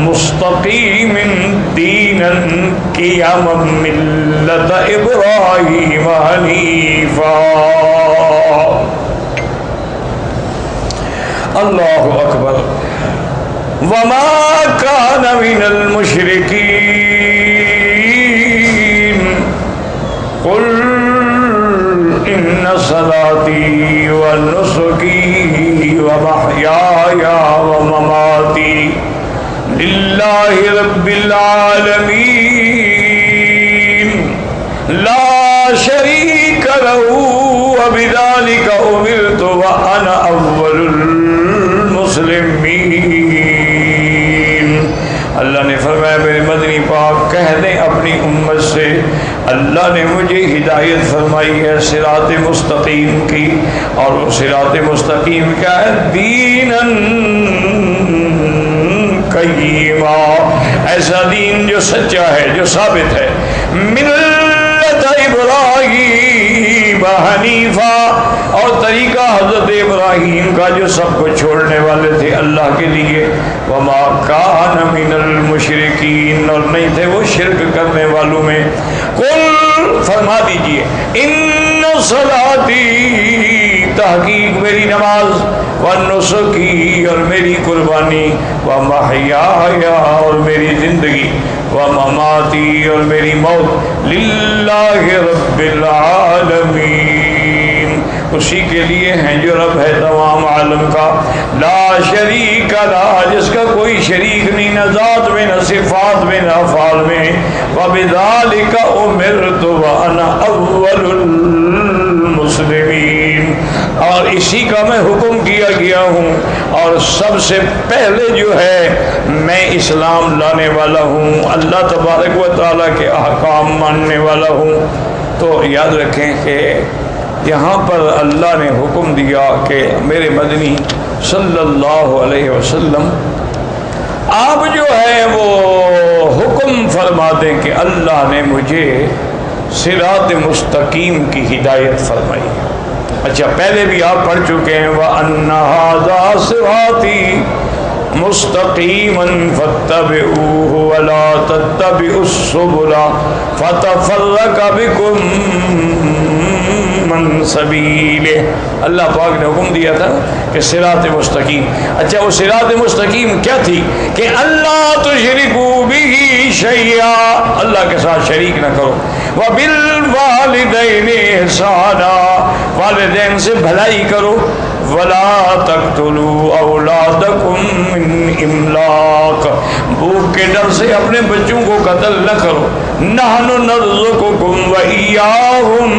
مستقیم دینا قیما ملۃ ابراہیم حنیفا۔ اللہ اکبر۔ وما كان من المشركين قل إن صلاتي ونسكي ومحياي ومماتي لله رب العالمين لا شريك له وبذلك أمرت وأنا أول المسلمين۔ اللہ نے فرمایا میرے مدنی پاک کہہ دیں اپنی امت سے اللہ نے مجھے ہدایت فرمائی ہے صراط مستقیم کی، اور وہ صراط مستقیم کیا ہے؟ دیناً قیما، ایسا دین جو سچا ہے، جو ثابت ہے، ملت ابراہیم حنیفا، اور طریقہ حضرت ابراہیم کا جو سب کو چھوڑنے والے تھے اللہ کے لیے، وما کان من المشرکین، اور نہیں تھے وہ شرک کرنے والوں میں۔ قل فرما دیجئے ان صلاتی، تحقیق میری نماز، ونسکی اور میری قربانی، ومحیائی اور میری زندگی، ومماتی اور میری موت، للہ رب العالمین، اسی کے لیے ہیں جو رب ہے تمام عالم کا، لا شریک لا، جس کا کوئی شریک نہیں، نہ ذات میں، نہ صفات میں، نہ افعال میں، وبذالک امرت وانا اول المسلمین، اور اسی کا میں حکم کیا گیا ہوں اور سب سے پہلے جو ہے میں اسلام لانے والا ہوں، اللہ تبارک و تعالیٰ کے احکام ماننے والا ہوں۔ تو یاد رکھیں کہ یہاں پر اللہ نے حکم دیا کہ میرے مدنی صلی اللہ علیہ وسلم آپ جو ہے وہ حکم فرما دیں کہ اللہ نے مجھے صراط مستقیم کی ہدایت فرمائی۔ اچھا پہلے بھی آپ پڑھ چکے ہیں وَأَنَّ هَذَا صِرَاطِي مُسْتَقِيمًا فَاتَّبِعُوهُ وَلَا تَتَّبِعُوا السُّبُلَ فَتَفَرَّقَ بِكُمْ من سبیلہ۔ اللہ پاک نے حکم دیا تھا کہ صراط مستقیم۔ اچھا وہ صراط مستقیم کیا تھی؟ کہ اللہ تشرکوا بہ شیئا، اللہ کے ساتھ شریک نہ کرو، وبالوالدین احسانا، والدین سے بھلائی کرو، ولا تقتلوا اولادکم من املاق، بھوک کے ڈر سے اپنے بچوں کو قتل نہ کرو، نحن نرزقکم وإیاہم،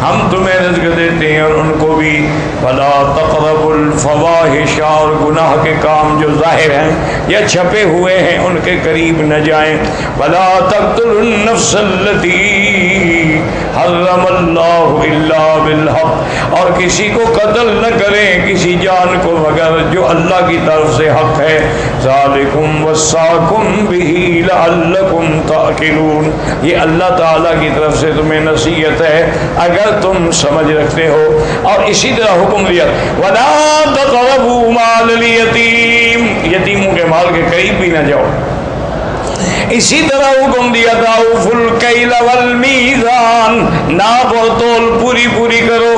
ہم تمہیں رزق دیتے ہیں اور ان کو بھی، ولا تقربوا الفواحش، اور گناہ کے کام جو ظاہر ہیں یا چھپے ہوئے ہیں ان کے قریب نہ جائیں، ولا تقتلوا النفس التي حرم اللہ الا بالحق، اور کسی کو قتل نہ کریں کسی جان کو مگر جو اللہ کی طرف سے حق ہے، ذالکم وصاکم بہ لعلکم تعقلون، یہ اللہ تعالیٰ کی طرف سے تمہیں نصیحت ہے اگر تم سمجھ رکھتے ہو۔ اور اسی طرح حکم دیا ولا تقربوا مال الیتیم، یتیموں کے مال کے قریب بھی نہ جاؤ۔ اسی طرح حکم دیا تھا اوفوا الکیل والمیزان، ناپ اور تول پوری پوری کرو،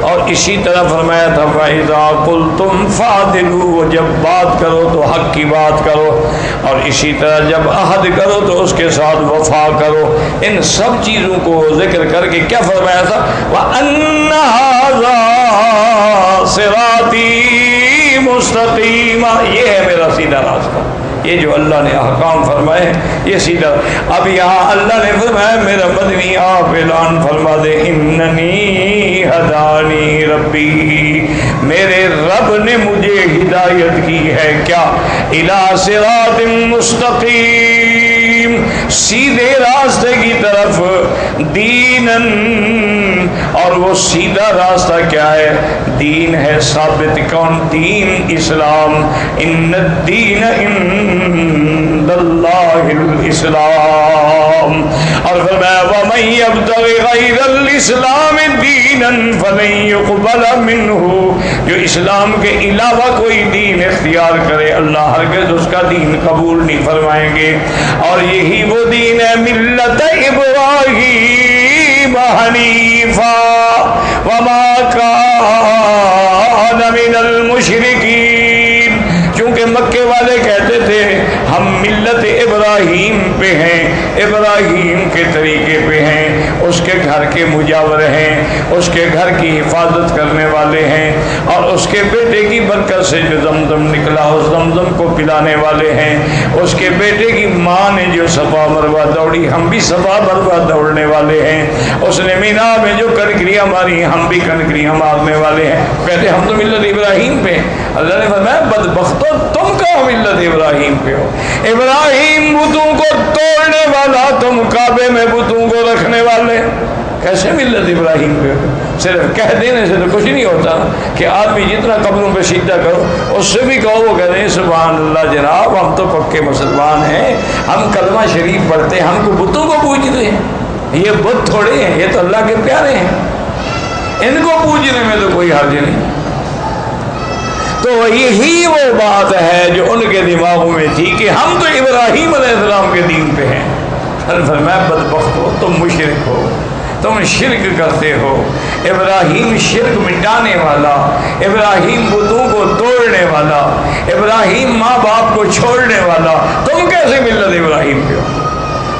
اور اسی طرح فرمایا تھا فَإِذَا قُلْتُمْ فَعْدِلُوا، جب بات کرو تو حق کی بات کرو، اور اسی طرح جب عہد کرو تو اس کے ساتھ وفا کرو۔ ان سب چیزوں کو ذکر کر کے کیا فرمایا تھا وَأَنَّ هَذَا صِرَاطِي مُسْتَقِيمًا، یہ ہے میرا سیدھا راستہ، یہ جو اللہ نے احکام فرمائے یہ سیدھا۔ اب یہاں اللہ نے فرمایا میرا مدنی آپ اعلان فرما دے اننی ہدانی ربی، میرے رب نے مجھے ہدایت کی ہے کیا، الی صراط مستقیم، سیدھے راستے کی طرف، دینن، اور وہ سیدھا راستہ کیا ہے؟ دین ہے ثابت، کون؟ دین اسلام، ان الدین عند اللہ الاسلام، اور فرمایا وَمَن يَبْتَغِ غَيْرَ الْإِسْلَامِ دِينًا فَلَن يُقْبَلَ مِنْهُ، جو اسلام کے علاوہ کوئی دین اختیار کرے اللہ ہرگز اس کا دین قبول نہیں فرمائیں گے، اور یہی وہ دین ہے ملت ابراہیم حنیفا وما کان من المشرکین، چونکہ مکے والے کہتے تھے ہم ملت ابراہیم پہ ہیں، ابراہیم کے طریقے پہ ہیں، اس کے گھر کے مجاور ہیں، اس کے گھر کی حفاظت کرنے والے ہیں، اور اس کے بیٹے کی برکت سے جو زمزم نکلا اس زمزم کو پلانے والے ہیں، اس کے بیٹے کی ماں نے جو صفا مروہ دوڑی ہم بھی صفا مروہ دوڑنے والے ہیں، اس نے مینا میں جو کنکریاں ماری ہم بھی کنکریاں مارنے والے ہیں، کہتے ہم تو ملت ابراہیم پہ۔ اللہ نے فرمایا بدبختو تم کہاں ملت ابراہیم پہ ہو، ابراہیم بتوں کو توڑنے والا، تم کعبے میں بتوں کو رکھنے والے، کیسے ملت ابراہیم پہ ہو؟ صرف کہہ دینے سے تو کچھ نہیں ہوتا کہ آدمی جتنا قبروں پہ سجدہ کرو اس سے بھی کہو، وہ کہتے ہیں سبحان اللہ جناب ہم تو پکے مسلمان ہیں، ہم کلمہ شریف پڑھتے ہیں، ہم کو بتوں کو پوجتے ہیں، یہ بت تھوڑے ہیں، یہ تو اللہ کے پیارے ہیں، ان کو پوجنے میں تو کوئی حرج نہیں۔ تو یہی وہ بات ہے جو ان کے دماغوں میں تھی کہ ہم تو ابراہیم علیہ السلام کے دین پہ ہیں۔ فرمایا بدبخت ہو تم، مشرک ہو، تم شرک کرتے ہو، ابراہیم شرک مٹانے والا، ابراہیم بتوں کو توڑنے والا، ابراہیم ماں باپ کو چھوڑنے والا، تم کیسے ملت ابراہیم پہ ہو؟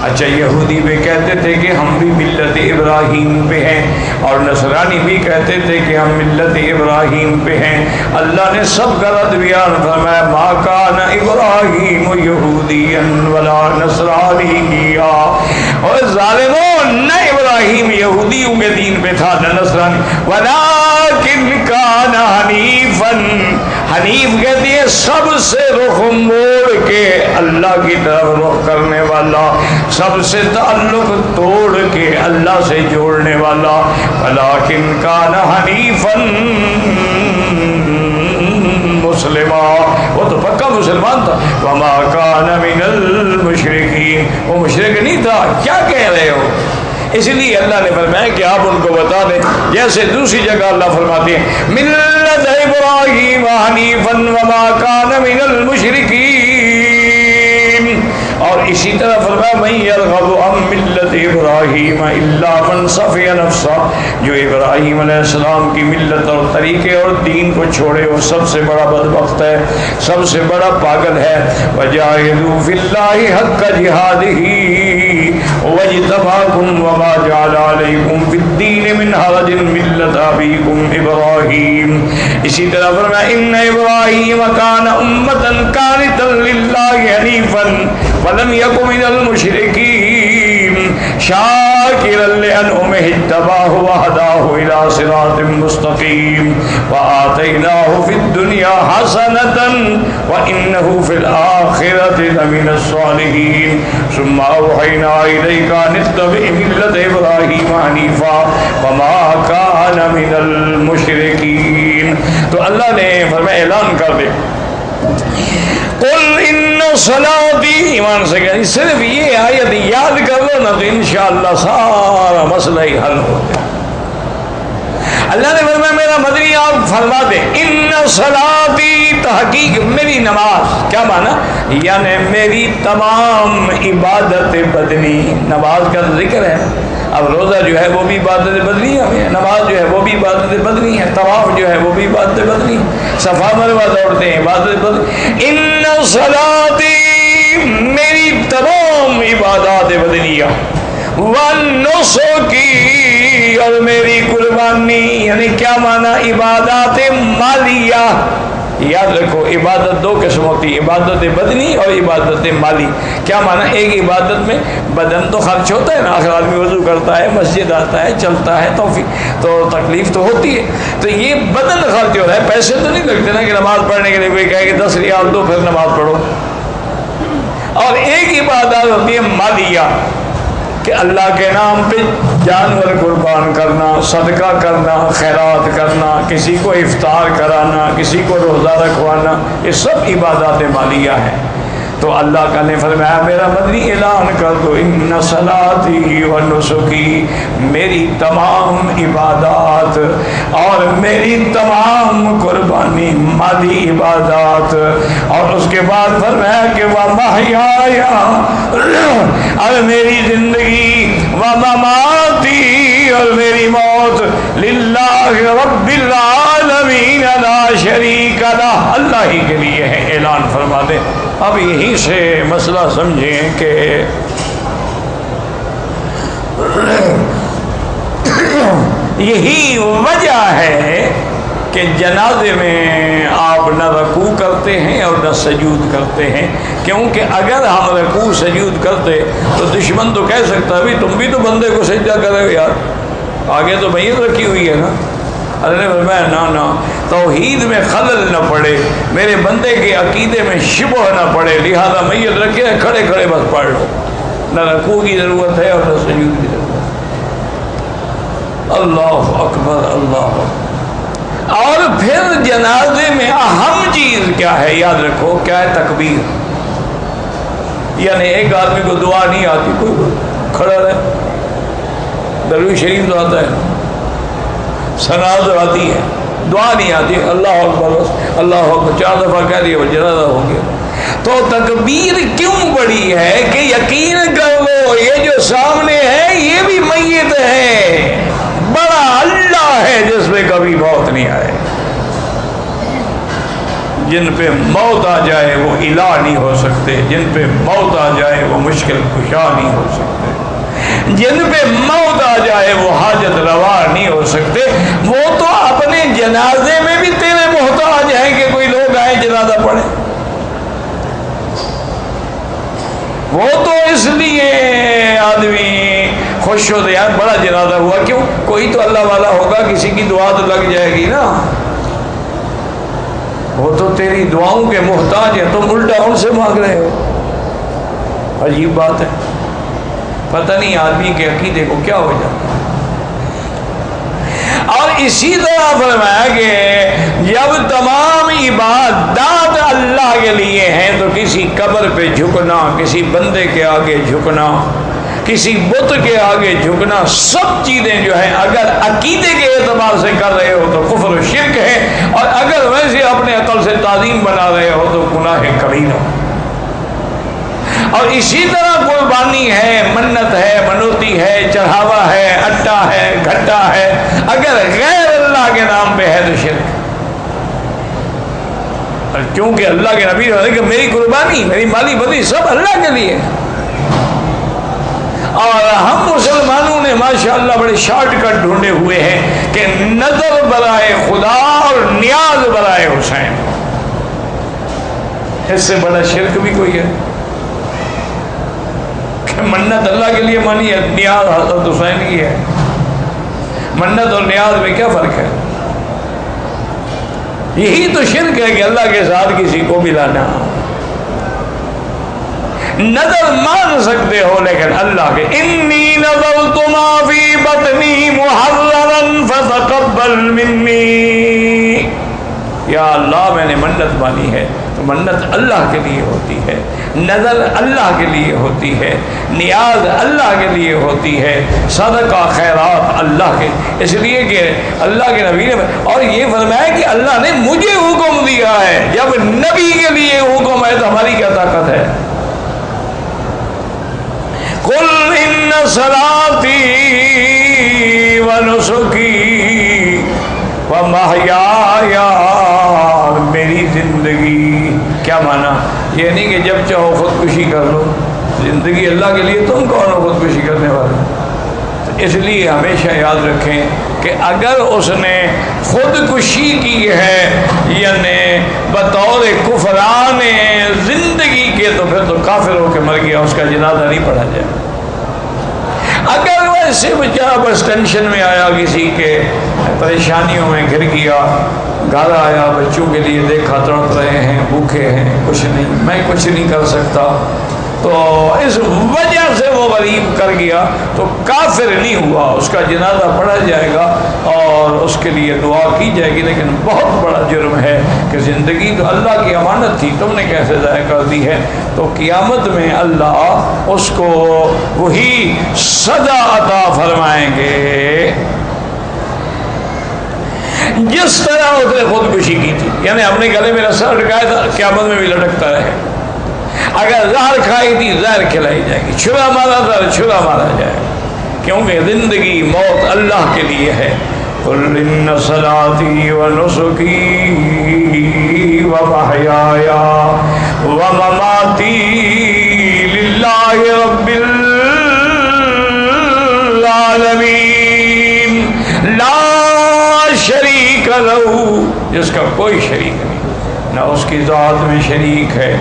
اچھا یہودی بھی کہتے تھے کہ ہم بھی ملت ابراہیم پہ ہیں، اور نصرانی بھی کہتے تھے کہ ہم ملت ابراہیم پہ ہیں۔ اللہ نے سب کا رد بیان فرمایا ما کان ابراہیم یہودیا ولا نصرانیا، اور ظالموں نہ ابراہیم یہودیوں کے دین پہ تھا نہ نصرانی، ولکن کان حنیفا، حنیف کہتی ہے سب سے رخ موڑ کے اللہ کی طرف رخ کرنے والا، سب سے تعلق توڑ کے اللہ سے جوڑنے والا. ولکن کان حنیفا مسلما، وہ تو پکا مسلمان تھا. وما کان من المشرکین، وہ مشرک نہیں تھا. کیا کہہ رہے ہو؟ اس لیے اللہ نے فرمایا کہ آپ ان کو بتا دیں، جیسے دوسری جگہ اللہ فرماتے ہیں ملت ابراہیم حنیفا وما کان من المشرکین، اور اسی طرح فرمایا من یرغب عن ملت ابراہیم الا من صفی نفسہ، جو ابراہیم علیہ السلام کی ملت اور طریقے اور دین کو چھوڑے وہ سب سے بڑا بدبخت ہے، سب سے بڑا پاگل ہے. وجاہدوا فی اللہ حق جہادہ واجتباکم وما جعل علیکم فی الدین من حرج ملت ابیکم ابراہیم. اسی طرح فرمایا ان ابراہیم کان امۃ قانتا للہ حنیفا ولم یک من المشرکین شاکرا لانعمہ اجتباہ وہداہ الی صراط مستقیم وآتیناہ فی الدنیا حسنۃ وانہ فی الآخرۃ لمن الصالحین ثم اوحینا الیک ان اتبع ملت ابراہیم حنیفا وما کان من المشرکین. تو اللہ نے فرمایا اعلان کر دے قل ان صلاتی، ایمان سے کہا صرف یہ آیت یاد کر لو نا تو انشاءاللہ سارا مسئلہ ہی حل ہو جائے. اللہ نے فرمایا میرا مدنی آپ فرما دیں ان صلاتی، تحقیق میری نماز. کیا معنی؟ یعنی میری تمام عبادت بدنی، نماز کا ذکر ہے. اب روزہ جو ہے وہ بھی عبادت بدنی ہے، نماز جو ہے وہ بھی عبادت بدنی ہے، طواف جو ہے وہ بھی عبادت بدنی ہے، صفا مروہ دوڑتے ہیں عبادت بدنی. ان صلاتی، میری تمام عبادات بدنیہ، والنسکی، اور میری قربانی. یعنی کیا معنی؟ عبادات مالیہ. یاد رکھو عبادت دو قسم ہوتی ہے، عبادت بدنی اور عبادت مالی. کیا معنی؟ ایک عبادت میں بدن تو خرچ ہوتا ہے نا، آخر آدمی وضو کرتا ہے، مسجد آتا ہے، چلتا ہے، تو تکلیف تو ہوتی ہے. تو یہ بدن خرچ ہو رہا ہے، پیسے تو نہیں لگتے نا کہ نماز پڑھنے کے لیے کوئی کہے کہ 10 ریال دو پھر نماز پڑھو. اور ایک عبادت ہوتی ہے مالیہ، کہ اللہ کے نام پہ جانور قربان کرنا، صدقہ کرنا، خیرات کرنا، کسی کو افطار کرانا، کسی کو روزہ رکھوانا، یہ سب عبادات مالیہ ہیں. تو اللہ کا نے فرمایا میرا مدنی اعلان کر دو ان صلاتی و نسکی، میری تمام عبادات اور میری تمام قربانی مالی عبادات. اور اس کے بعد فرمایا کہ ومحیایا، اور میری زندگی، ومماتی، اور میری موت، للہ رب العالمین لا شریک لہ، اللہ ہی کے لیے ہے. اعلان فرما دے. اب یہیں سے مسئلہ سمجھیں کہ یہی وجہ ہے کہ جنازے میں آپ نہ رکوع کرتے ہیں اور نہ سجود کرتے ہیں، کیونکہ اگر ہم رکوع سجود کرتے تو دشمن تو کہہ سکتا بھی تم بھی تو بندے کو سجدہ کرے ہو یار، آگے تو میت رکھی ہوئی ہے نا. اللہ نے فرمایا نہ توحید میں خلل نہ پڑے، میرے بندے کے عقیدے میں شبہ نہ پڑے، لہذا میت رکھے کھڑے کھڑے بس پڑھ لو. نہ رکوع کی ضرورت ہے اور نہ سجود کی ضرورت. اللہ اکبر، اللہ اکبر. اور پھر جنازے میں اہم چیز کیا ہے؟ یاد رکھو کیا ہے؟ تکبیر. یعنی ایک آدمی کو دعا نہیں آتی، کوئی کھڑا رہے، درود شریف تو آتا ہے، ثنا تو آتی ہے، دعا نہیں آتی، اللہ اکبر بس، اللہ اکبر 4 دفعہ کہہ دیا جنازہ ہو گیا. تو تکبیر کیوں بڑی ہے کہ یقین کر لو یہ جو سامنے ہے یہ بھی میت ہے، بڑا اللہ ہے جس پہ کبھی موت نہیں آئے. جن پہ موت آ جائے وہ الہ نہیں ہو سکتے، جن پہ موت آ جائے وہ مشکل کشا نہیں ہو سکتے، جن پہ موت آ جائے وہ حاجت روا نہیں ہو سکتے. وہ تو اپنے جنازے میں بھی تیرے محتاج ہیں کہ کوئی لوگ آئے جنازہ پڑھے. وہ تو اس لیے آدمی خوش ہوتے یار بڑا جنازہ ہوا، کیوں؟ کوئی تو اللہ والا ہوگا، کسی کی دعا تو لگ جائے گی نا. وہ تو تیری دعاؤں کے محتاج ہیں، تم الٹا ان سے مانگ رہے ہو۔ عجیب بات ہے، پتہ نہیں آدمی کے عقیدے کو کیا ہو جاتا ہے۔ اور اسی طرح فرمایا کہ جب تمام عبادات اللہ کے لیے ہیں تو کسی قبر پہ جھکنا، کسی بندے کے آگے جھکنا، کسی بت کے آگے جھکنا، سب چیزیں جو ہیں اگر عقیدے کے اعتبار سے کر رہے ہو تو کفر و شرک ہے، اور اگر ویسے اپنے عقل سے تعظیم بنا رہے ہو تو گناہ کبیرہ۔ اور اسی طرح قربانی ہے، منت ہے، منوتی ہے، چڑھاوا ہے، اٹا ہے، گھٹا ہے، اگر غیر اللہ کے نام پہ ہے تو شرک۔ اور چونکہ اللہ کے نبی نے کہ میری قربانی، میری مالی بدی سب اللہ کے لیے، اور ہم مسلمانوں نے ماشاءاللہ بڑے شارٹ کٹ ڈھونڈے ہوئے ہیں کہ نظر برائے خدا اور نیاز برائے حسین، اس سے بڑا شرک بھی کوئی ہے؟ کہ منت اللہ کے لیے مانی ہے، نیاز حضرت حسین کی ہے۔ منت اور نیاز میں کیا فرق ہے؟ یہی تو شرک ہے کہ اللہ کے ساتھ کسی کو ملانا۔ نظر مان سکتے ہو لیکن اللہ کے، انی نظرت ما فی بطنی محررا فتقبل منی، یا اللہ میں نے منت مانی ہے تو منت اللہ کے لیے ہوتی ہے، نظر اللہ کے لیے ہوتی ہے، نیاز اللہ کے لیے ہوتی ہے، صدقہ خیرات اللہ کے، اس لیے کہ اللہ کے نبی نے اور یہ فرمایا کہ اللہ نے مجھے حکم دیا ہے۔ جب نبی کے لیے حکم ہے تو ہماری کیا طاقت ہے؟ قل ان صلاتی ونسکی ومحیائی، میری زندگی، کیا مانا؟ یہ نہیں کہ جب چاہو خودکشی کر لو، زندگی اللہ کے لیے، تم کون ہو خودکشی کرنے والے؟ اس لیے ہمیشہ یاد رکھیں کہ اگر اس نے خودکشی کی ہے یعنی بطور کفران زندگی کے تو پھر تو کافر ہو کے مر گیا، اس کا جنازہ نہیں پڑھا جائے۔ اگر ویسے بیچارہ بس ٹینشن میں آیا، کسی کے پریشانیوں میں گر گیا، گھر آیا، بچوں کے لیے دیکھا تڑپ رہے ہیں، بھوکے ہیں، کچھ نہیں، میں کچھ نہیں کر سکتا، تو اس وجہ سے وہ غریب کر گیا تو کافر نہیں ہوا، اس کا جنازہ پڑھا جائے گا اور اس کے لیے دعا کی جائے گی، لیکن بہت بڑا جرم ہے کہ زندگی تو اللہ کی امانت تھی، تم نے کیسے ضائع کر دی ہے؟ تو قیامت میں اللہ اس کو وہی سزا عطا فرمائیں گے جس طرح اس نے خودکشی کی تھی، یعنی اپنے گلے میں رسا لٹکایا تھا، قیامت میں بھی لٹکتا رہے۔ اگر زہر کھائی تھی زہر کھلائی جائے گی، چھرا مارا تھا چھرا مارا جائے گا، کیونکہ زندگی موت اللہ کے لیے ہے۔ قل ان صلاتی ونسکی ومحیائی ومماتی للہ رب العالمین لا شریک لہ، جس کا کوئی شریک نہیں، نہ اس کی ذات میں شریک ہے،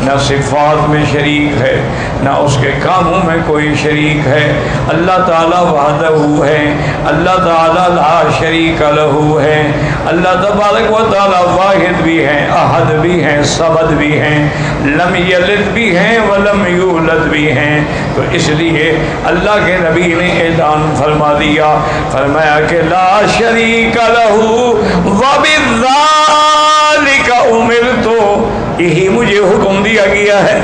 نہ صفات میں شریک ہے، نہ اس کے کاموں میں کوئی شریک ہے۔ اللہ تعالیٰ وحدہ ہے، اللہ تعالیٰ لا شریک لہ ہے، اللہ تبارک و تعالیٰ واحد بھی ہیں، احد بھی ہیں، صمد بھی ہیں، لم یلد بھی ہیں ولم یولد بھی ہیں۔ تو اس لیے اللہ کے نبی نے اعلان فرما دیا، فرمایا کہ لا شریک لہ وبذالک امرت، یہی مجھے حکم دیا گیا ہے،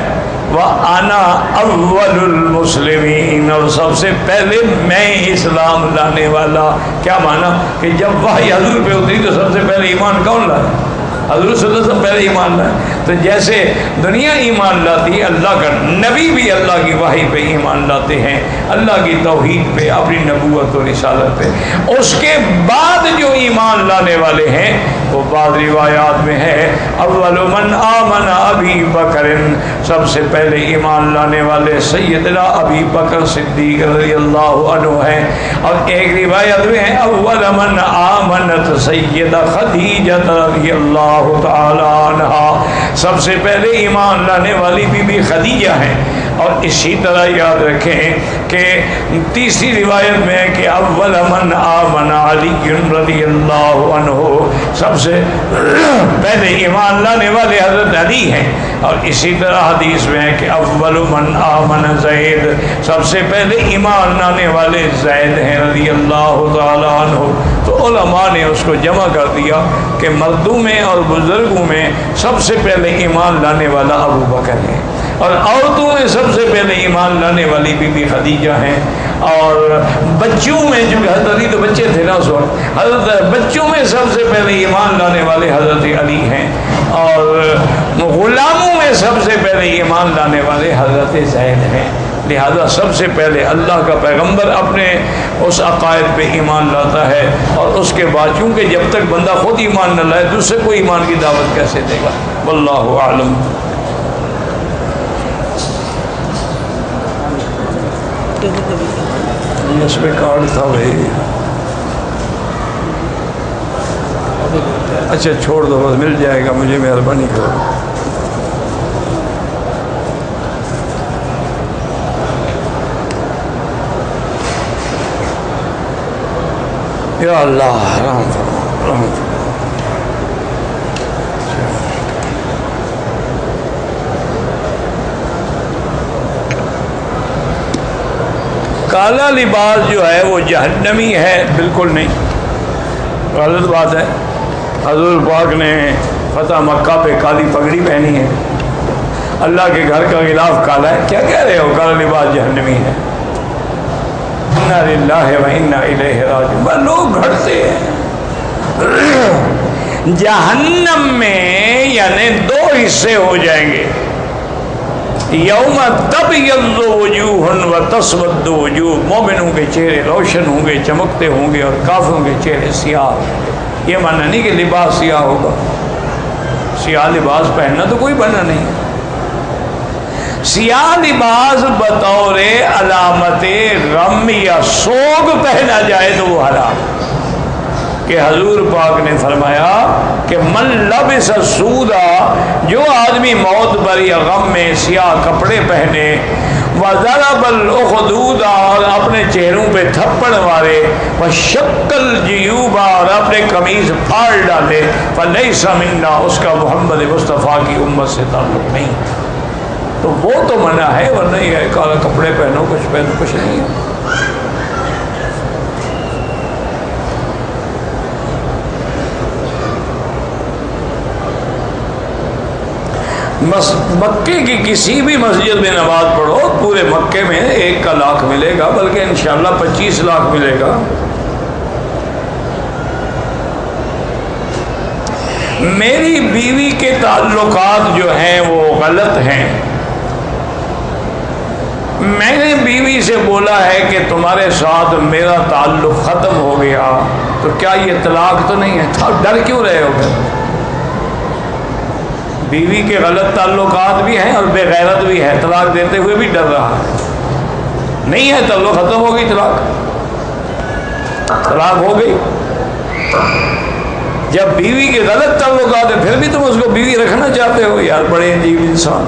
وَأَنَا أَوَّلُ الْمُسْلِمِينَ، اور سب سے پہلے میں اسلام لانے والا۔ کیا مانا؟ کہ جب وحی حضور پہ ہوتی تو سب سے پہلے ایمان کون لائے؟ حضور صلی اللہ علیہ وسلم پہلے ایمان لائے۔ تو جیسے دنیا ایمان لاتی ہے، اللہ کا نبی بھی اللہ کی وحی پہ ایمان لاتے ہیں، اللہ کی توحید پہ، اپنی نبوت و رسالت پہ۔ اس کے بعد جو ایمان لانے والے ہیں وہ بعض روایات میں ہے اول من آمن ابی بکر، سب سے پہلے ایمان لانے والے سیدنا ابی بکر صدیق رضی اللہ عنہ ہیں، اور ایک روایت میں ہے اول من آمنت سیدہ خدیجہ رضی اللہ تعالی عنہا، سب سے پہلے ایمان لانے والی بی بی خدیجہ ہیں۔ اور اسی طرح یاد رکھیں کہ تیسری روایت میں ہے کہ اول من آمن علی رضی اللہ عنہ، سب سے پہلے ایمان لانے والے حضرت علی ہیں، اور اسی طرح حدیث میں ہے کہ اول من آمن زید، سب سے پہلے ایمان لانے والے زید ہیں رضی اللہ تعالی عنہ۔ تو علماء نے اس کو جمع کر دیا کہ مردوں میں اور بزرگوں میں سب سے پہلے ایمان لانے والا ابو بکر ہے، اور عورتوں میں سب سے پہلے ایمان لانے والی بی بی خدیجہ ہیں، اور بچوں میں جو حضرت علی تو بچے تھے نا اس وقت، حضرت بچوں میں سب سے پہلے ایمان لانے والے حضرت علی ہیں، اور غلاموں میں سب سے پہلے ایمان لانے والے حضرت زید ہیں۔ لہذا سب سے پہلے اللہ کا پیغمبر اپنے اس عقائد پہ ایمان لاتا ہے، اور اس کے بعد چونکہ جب تک بندہ خود ایمان نہ لائے دوسرے کو ایمان کی دعوت کیسے دے گا؟ واللہ اعلم۔ اس پہ کارڈ تھا بھائی، اچھا چھوڑ دو بس، مل جائے گا مجھے، مہربانی کرو۔ یا اللہ رحم فرما، رحم فرما۔ کالا لباس جو ہے وہ جہنمی ہے؟ بالکل نہیں، غلط بات ہے۔ حضور پاک نے فتح مکہ پہ کالی پگڑی پہنی ہے، اللہ کے گھر کا غلاف کالا ہے، کیا کہہ رہے ہو؟ کالا لباس جہنمی ہے؟ انا للہ و انا الیہ راجعون۔ لوگ گھڑتے ہیں جہنم میں، یعنی دو حصے ہو جائیں گے، یوم تبیض وجوہ و تسود وجوہ، مومنوں کے چہرے روشن ہوں گے، چمکتے ہوں گے، اور کافروں کے چہرے سیاہ۔ یہ معنی نہیں کہ لباس سیاہ ہوگا، سیاہ لباس پہننا تو کوئی منع نہیں ہے۔ سیاہ لباس بطور علامت غم یا سوگ پہنا جائے تو وہ حرام، کہ حضور پاک نے فرمایا کہ من لبس سودا، جو آدمی موت پر یا غم میں سیاہ کپڑے پہنے، وضرب الاخدود، اور اپنے چہروں پہ تھپڑ مارے، وشق الجیوب، اور اپنے قمیض پھاڑ ڈالے، فلیس منا، اس کا محمد مصطفیٰ کی امت سے تعلق نہیں۔ تو وہ تو منع ہے، ورنہ یہ ہے کالا کپڑے پہنو کچھ پہنو کچھ نہیں ہے۔ مکے کی کسی بھی مسجد میں نماز پڑھو، پورے مکے میں 1 کا لاکھ ملے گا، بلکہ انشاءاللہ 25 لاکھ ملے گا۔ میری بیوی کے تعلقات جو ہیں وہ غلط ہیں، میں نے بیوی سے بولا ہے کہ تمہارے ساتھ میرا تعلق ختم ہو گیا، تو کیا یہ طلاق تو نہیں ہے؟ ڈر کیوں رہے ہو پھر؟ بیوی کے غلط تعلقات بھی ہیں اور بے غیرت بھی ہے، طلاق دیتے ہوئے بھی ڈر رہا ہے۔ نہیں ہے تعلق، ختم ہو گئی، طلاق ہو گئی۔ جب بیوی کے غلط تعلقات ہیں پھر بھی تم اس کو بیوی رکھنا چاہتے ہو؟ یار بڑے عجیب انسان۔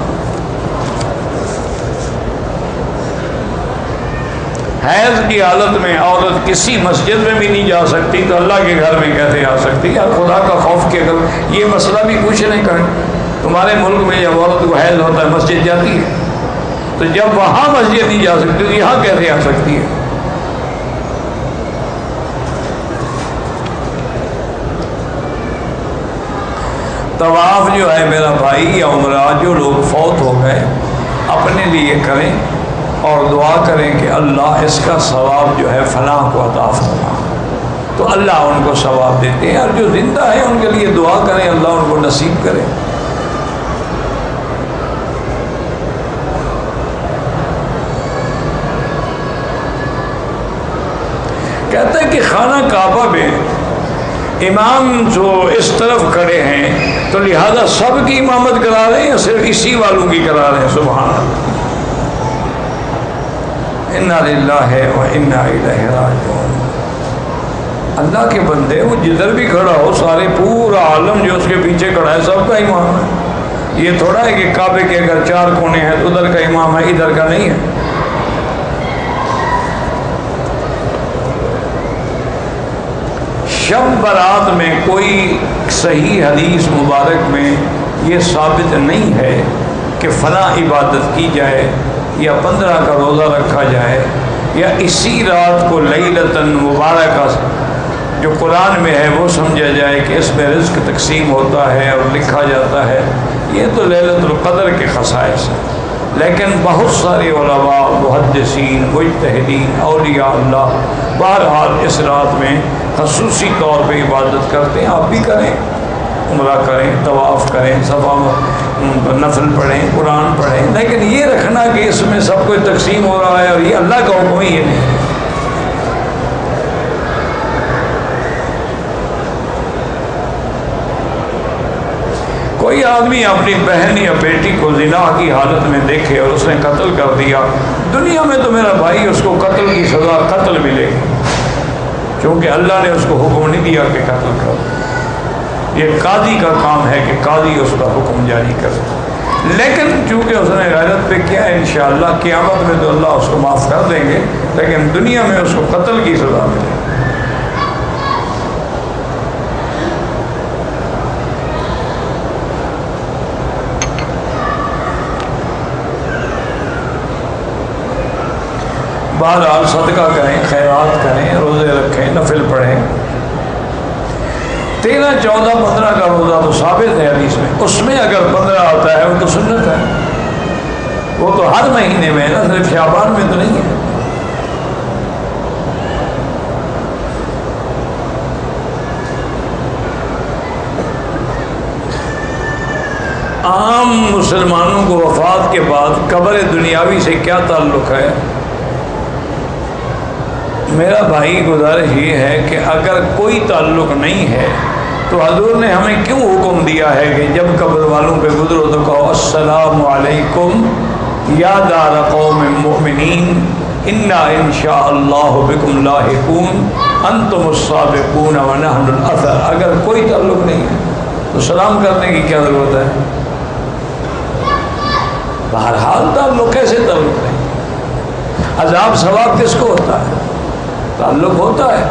حیض کی حالت میں عورت کسی مسجد میں بھی نہیں جا سکتی، تو اللہ کے گھر میں کیسے آ سکتی؟ یار خدا کا خوف کے اگر یہ مسئلہ بھی پوچھنے کا ہے۔ تمہارے ملک میں جب عورت کو حیض ہوتا ہے مسجد جاتی ہے، تو جب وہاں مسجد نہیں جا سکتی تو یہاں کیسے آ سکتی ہے؟ طواف جو ہے میرا بھائی یا عمرہ، جو لوگ فوت ہو گئے اپنے لیے کریں اور دعا کریں کہ اللہ اس کا ثواب جو ہے فلاں کو عطا فرما، تو اللہ ان کو ثواب دیتے ہیں، اور جو زندہ ہیں ان کے لیے دعا کریں اللہ ان کو نصیب کرے۔ کہتا ہے کہ خانہ کعبہ میں امام جو اس طرف کھڑے ہیں تو لہذا سب کی امامت کرا رہے ہیں یا صرف اسی والوں کی کرا رہے ہیں؟ سبحان اللہ، انا للہ و انا الیہ راجعون۔ اللہ کے بندے وہ جدھر بھی کھڑا ہو، سارے پورا عالم جو اس کے پیچھے کھڑا ہے سب کا امام ہے، یہ تھوڑا ہے کہ کعبے کے اگر 4 کونے ہیں تو ادھر کا امام ہے ادھر کا نہیں ہے. شب برات میں کوئی صحیح حدیث مبارک میں یہ ثابت نہیں ہے کہ فلاں عبادت کی جائے یا 15 کا روزہ رکھا جائے یا اسی رات کو لیلۃ مبارکہ جو قرآن میں ہے وہ سمجھا جائے کہ اس میں رزق تقسیم ہوتا ہے اور لکھا جاتا ہے. یہ تو لیلۃ القدر کے خصائص ہیں. لیکن بہت سارے علماء، محدثین، مجتہدین، اولیاء اللہ بہرحال اس رات میں خصوصی طور پہ عبادت کرتے ہیں. آپ بھی کریں، عمرہ کریں، طواف کریں، صفا نفل پڑھیں، قرآن پڑھیں، لیکن یہ رکھنا کہ اس میں سب کچھ تقسیم ہو رہا ہے اور یہ اللہ کا حکم ہی یہ نہیں. کوئی آدمی اپنی بہن یا بیٹی کو زنا کی حالت میں دیکھے اور اس نے قتل کر دیا، دنیا میں تو میرا بھائی اس کو قتل کی سزا قتل ملے گی، کیونکہ اللہ نے اس کو حکم نہیں دیا کہ قتل کرو. یہ قاضی کا کام ہے کہ قاضی اس کا حکم جاری کرے. لیکن چونکہ اس نے غیرت پہ کیا ہے، انشاءاللہ قیامت میں تو اللہ اس کو معاف کر دیں گے، لیکن دنیا میں اس کو قتل کی سزا ملے گی. بہرحال صدقہ کریں، خیرات کریں، روزے رکھیں، نفل پڑھیں. 13، 14، 15 کا روزہ تو ثابت ہے حدیث میں. اس میں اگر 15 آتا ہے وہ تو سنت ہے، وہ تو ہر مہینے میں ہے نا، صرف شعبان میں تو نہیں ہے. عام مسلمانوں کو وفات کے بعد قبر دنیاوی سے کیا تعلق ہے؟ میرا بھائی گزارش یہ ہے کہ اگر کوئی تعلق نہیں ہے تو حضور نے ہمیں کیوں حکم دیا ہے کہ جب قبر والوں پہ گزرو تو کہو السلام علیکم یا دار قوم مؤمنین انا انشاء اللہ بکم لاحقون انتم السابقون ونحن الاثر. اگر کوئی تعلق نہیں ہے تو سلام کرنے کی کیا ضرورت ہے؟ بہرحال تعلق کیسے تعلق نہیں؟ عذاب ثواب کس کو ہوتا ہے؟ تعلق ہوتا ہے.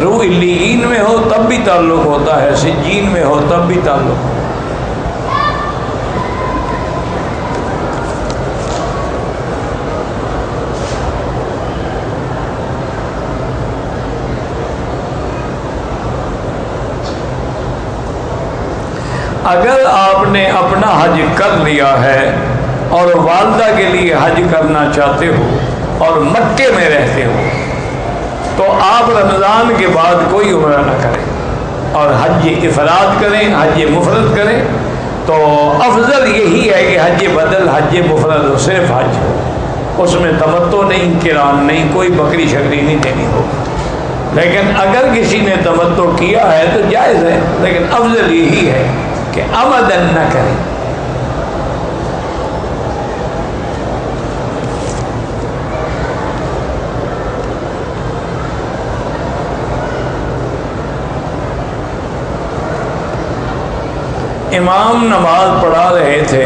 روح علیین میں ہو تب بھی تعلق ہوتا ہے، سجین میں ہو تب بھی تعلق ہوتا ہے. اگر آپ نے اپنا حج کر لیا ہے اور والدہ کے لیے حج کرنا چاہتے ہو اور مکے میں رہتے ہو تو آپ رمضان کے بعد کوئی عمرہ نہ کریں اور حج افراد کریں، حج مفرد کریں. تو افضل یہی ہے کہ حج بدل، حج مفرد ہو، صرف حج ہو، اس میں تمتع نہیں، قران نہیں، کوئی بکری شکری نہیں دینی ہو. لیکن اگر کسی نے تمتع کیا ہے تو جائز ہے، لیکن افضل یہی ہے کہ عمدن نہ کریں. امام نماز پڑھا رہے تھے،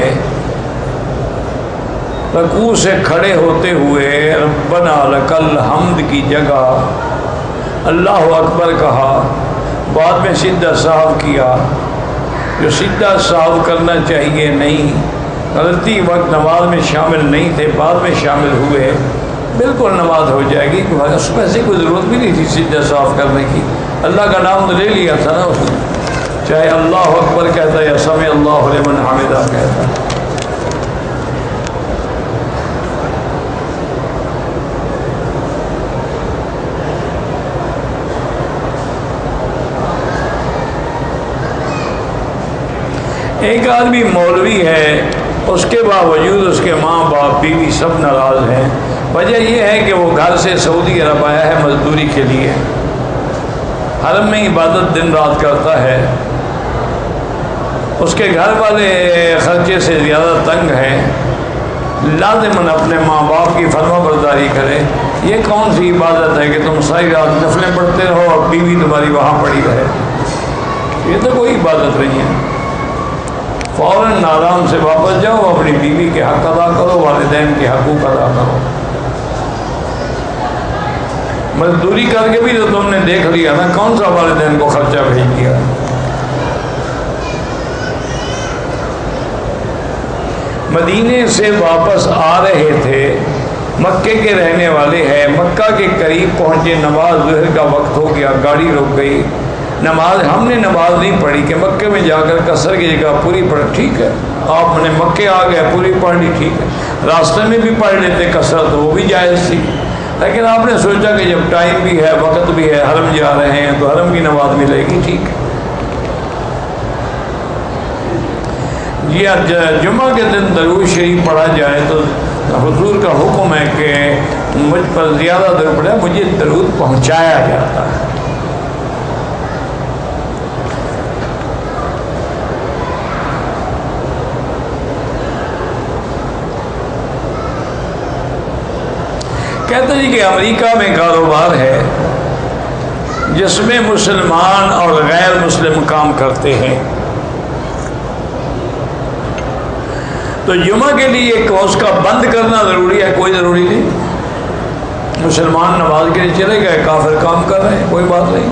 رکوع سے کھڑے ہوتے ہوئے ربنا لک الحمد کی جگہ اللہ اکبر کہا، بعد میں سیدھا صاف کیا. جو سیدھا صاف کرنا چاہیے نہیں، غلطی وقت نماز میں شامل نہیں تھے، بعد میں شامل ہوئے، بالکل نماز ہو جائے گی. اس میں سے کوئی ضرورت بھی نہیں تھی سیدھا صاف کرنے کی. اللہ کا نام تو لے لیا تھا نا اس نے، چاہے اللہ اکبر کہتا یا سمع اللہ لمن حمدہ کہتا. ایک آدمی مولوی ہے، اس کے باوجود اس کے ماں باپ بیوی سب ناراض ہیں. وجہ یہ ہے کہ وہ گھر سے سعودی عرب آیا ہے مزدوری کے لیے، حرم میں عبادت دن رات کرتا ہے، اس کے گھر والے خرچے سے زیادہ تنگ ہیں، لازماً اپنے ماں باپ کی فرما برداری کرے. یہ کون سی عبادت ہے کہ تم ساری رات نفلیں پڑھتے رہو اور بیوی تمہاری وہاں پڑی رہے؟ یہ تو کوئی عبادت نہیں ہے. فوراً فوراً آرام سے واپس جاؤ، اپنی بیوی کے حق ادا کرو، والدین کے حقوق ادا کرو۔ مزدوری کر کے بھی تو تم نے دیکھ لیا نا کون سا والدین کو خرچہ بھیج دیا۔ مدینے سے واپس آ رہے تھے، مکے کے رہنے والے ہیں، مکہ کے قریب پہنچے، نماز ظہر کا وقت ہو گیا، گاڑی رک گئی، نماز ہم نے نماز نہیں پڑھی کہ مکے میں جا کر قصر کی جگہ پوری پڑھ، ٹھیک ہے آپ نے مکے آ گئے پوری پڑھ لی، ٹھیک ہے، راستے میں بھی پڑھ لیتے قصر تو وہ بھی جائز تھی، لیکن آپ نے سوچا کہ جب ٹائم بھی ہے وقت بھی ہے حرم جا رہے ہیں تو حرم کی نماز ملے گی، ٹھیک ہے۔ جی جمعہ کے دن درود شریف پڑھا جائے تو حضور کا حکم ہے کہ مجھ پر زیادہ درود پڑھے، مجھے درود پہنچایا جاتا ہے۔ کہتے ہیں کہ امریکہ میں کاروبار ہے جس میں مسلمان اور غیر مسلم کام کرتے ہیں، تو جمعہ کے لیے اس کا بند کرنا ضروری ہے؟ کوئی ضروری نہیں، مسلمان نماز کے لیے چلے گئے، کافر کام کر رہے ہیں، کوئی بات نہیں۔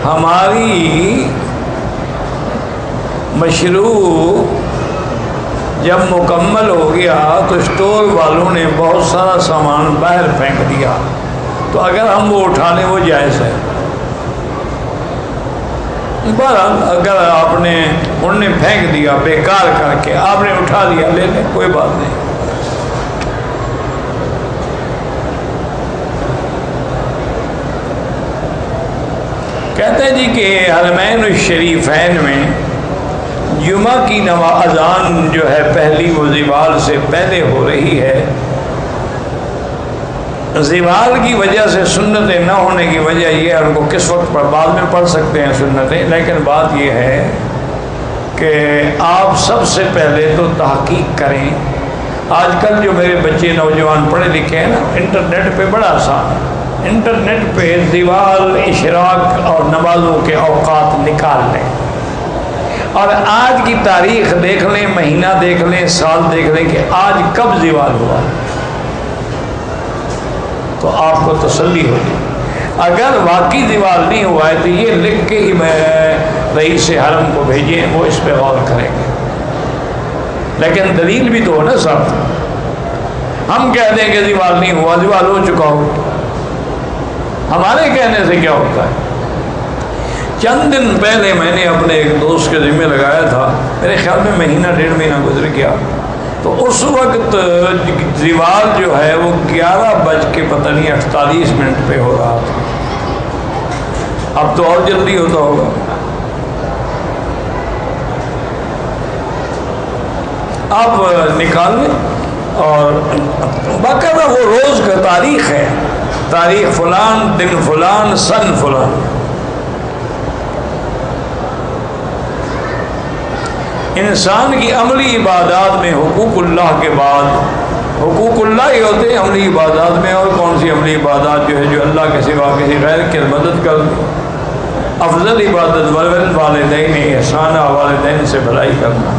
ہماری مشروع جب مکمل ہو گیا تو اسٹور والوں نے بہت سارا سامان باہر پھینک دیا، تو اگر ہم وہ اٹھا لیں وہ جائز ہے۔ بہرحال اگر آپ نے انہوں نے پھینک دیا بیکار کر کے، آپ نے اٹھا لیا، لے لیں، کوئی بات نہیں۔ کہتے ہیں جی کہ حرمین الشریفین میں جمعہ کی اذان جو ہے پہلی وہ زوال سے پہلے ہو رہی ہے۔ زوال کی وجہ سے سنتیں نہ ہونے کی وجہ یہ ہے، ان کو کس وقت پر بعد میں پڑھ سکتے ہیں سنتیں، لیکن بات یہ ہے کہ آپ سب سے پہلے تو تحقیق کریں۔ آج کل جو میرے بچے نوجوان پڑھے لکھے ہیں نا، انٹرنیٹ پہ بڑا آسان ہے، انٹرنیٹ پہ زوال، اشراق اور نمازوں کے اوقات نکال لیں اور آج کی تاریخ دیکھ لیں، مہینہ دیکھ لیں، سال دیکھ لیں کہ آج کب زوال ہوا، تو آپ کو تسلی ہوگی۔ اگر واقعی زوال نہیں ہوا ہے تو یہ لکھ کے ہی میں رئیس حرم کو بھیجیں، وہ اس پہ غور کریں گے، لیکن دلیل بھی تو ہو نا صاحب۔ ہم کہہ دیں کہ زوال نہیں ہوا، زوال ہو چکا ہو، ہمارے کہنے سے کیا ہوتا ہے؟ چند دن پہلے میں نے اپنے ایک دوست کے ذمہ لگایا تھا، میرے خیال میں مہینہ ڈیڑھ مہینہ گزر گیا، تو اس وقت زوال جو ہے وہ 11:48 پہ ہو رہا تھا، اب تو اور جلدی ہوتا ہوگا۔ آپ نکال لیں اور باقاعدہ وہ روز کا تاریخ ہے، تاریخ فلان، دن فلان، سن فلان۔ انسان کی عملی عبادات میں حقوق اللہ کے بعد حقوق اللہ ہی ہوتے ہیں عملی عبادات میں، اور کون سی عملی عبادات جو ہے جو اللہ کے سوا کسی غیر کی مدد کر دے۔ افضل عبادت والدین احسان، والدین سے بھلائی کرنا۔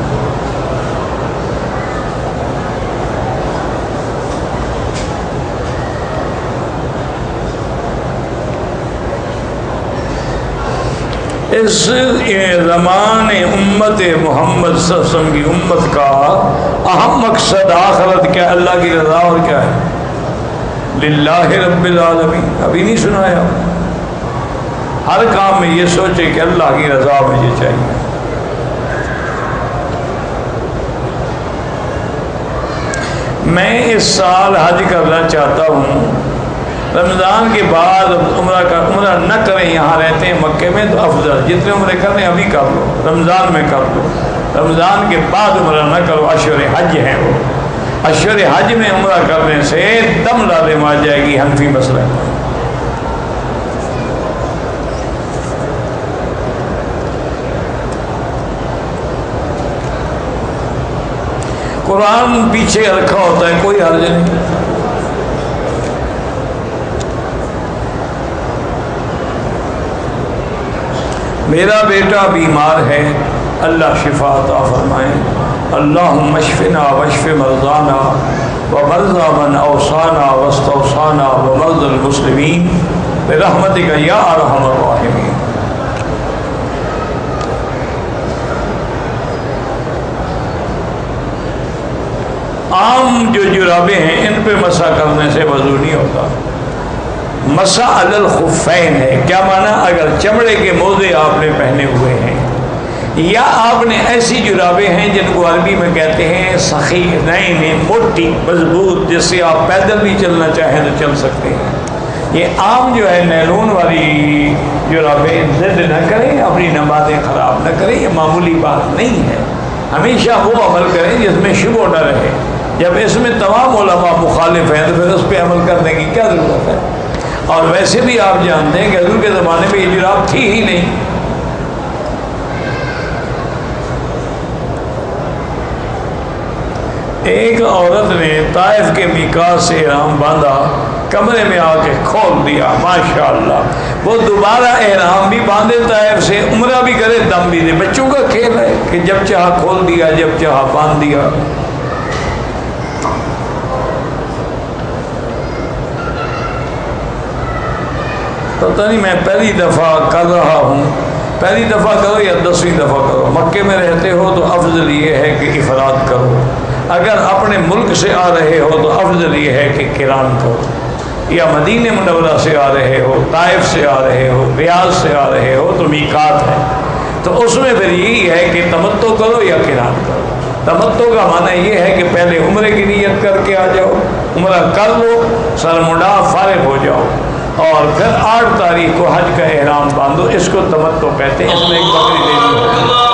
اس زمان امت محمد صلی اللہ علیہ وسلم کی امت کا اہم مقصد آخرت کیا؟ اللہ کی رضا، اور کیا ہے؟ للہ رب العالمین۔ ابھی نہیں سنایا؟ ہر کام میں یہ سوچے کہ اللہ کی رضا مجھے چاہیے۔ میں اس سال حج کرنا چاہتا ہوں، رمضان کے بعد عمرہ نہ کریں، یہاں رہتے ہیں مکے میں تو افضل، جتنے عمرے کرنے ابھی کر لو، رمضان میں کر لو، رمضان کے بعد عمرہ نہ کرو، اشہر حج ہیں وہ، اشہر حج میں عمرہ کرنے سے دم لازم آ جائے گی، حنفی مسئلہ ہے۔ قرآن پیچھے رکھا ہوتا ہے، کوئی حرج نہیں، میرا بیٹا بیمار ہے، اللہ شفا عطا فرمائیں۔ اللہم اشفنا واشف مرضانا ومرضى من اوصانا واستوصانا ومرضى المسلمین برحمتک یا ارحم الراحمین۔ عام جو جرابیں ہیں ان پہ مسح کرنے سے وضو نہیں ہوتا۔ مسح علی الخفین ہے، کیا معنی؟ اگر چمڑے کے موزے آپ نے پہنے ہوئے ہیں یا آپ نے ایسی جرابیں ہیں جن کو عربی میں کہتے ہیں سخی، نئی موٹی مضبوط، جس سے آپ پیدل بھی چلنا چاہیں تو چل سکتے ہیں۔ یہ عام جو ہے نیلون والی جرابیں ضد نہ کریں، اپنی نمازیں خراب نہ کریں، یہ معمولی بات نہیں ہے۔ ہمیشہ وہ عمل کریں جس میں شبہ نہ رہے۔ جب اس میں تمام علماء مخالف ہیں تو پھر اس پہ عمل کرنے کی کیا ضرورت ہے؟ اور ویسے بھی آپ جانتے ہیں کہ حضور کے زمانے میں یہ جراب تھی ہی نہیں۔ ایک عورت نے طائف کے میقات سے احرام باندھا، کمرے میں آ کے کھول دیا، ماشاءاللہ وہ دوبارہ احرام بھی باندھے طائف سے، عمرہ بھی کرے، دم بھی دے۔ بچوں کا کھیل ہے کہ جب چاہا کھول دیا، جب چاہا باندھ دیا۔ پتہ نہیں میں پہلی دفعہ کر رہا ہوں، پہلی دفعہ کرو یا 10ویں دفعہ کرو، مکے میں رہتے ہو تو افضل یہ ہے کہ افراد کرو، اگر اپنے ملک سے آ رہے ہو تو افضل یہ ہے کہ قران کرو، یا مدینہ منورہ سے آ رہے ہو، طائف سے آ رہے ہو، ریاض سے آ رہے ہو تو میقات ہے، تو اس میں پھر یہی ہے کہ تمتع کرو یا قران کرو۔ تمتع کا معنی یہ ہے کہ پہلے عمرے کی نیت کر کے آ جاؤ، عمرہ کر لو، سر منڈا فارغ ہو جاؤ، اور پھر 8 تاریخ کو حج کا احرام باندھو، اس کو تمتع کہتے ہیں، اس میں ایک بکری دینی ہے۔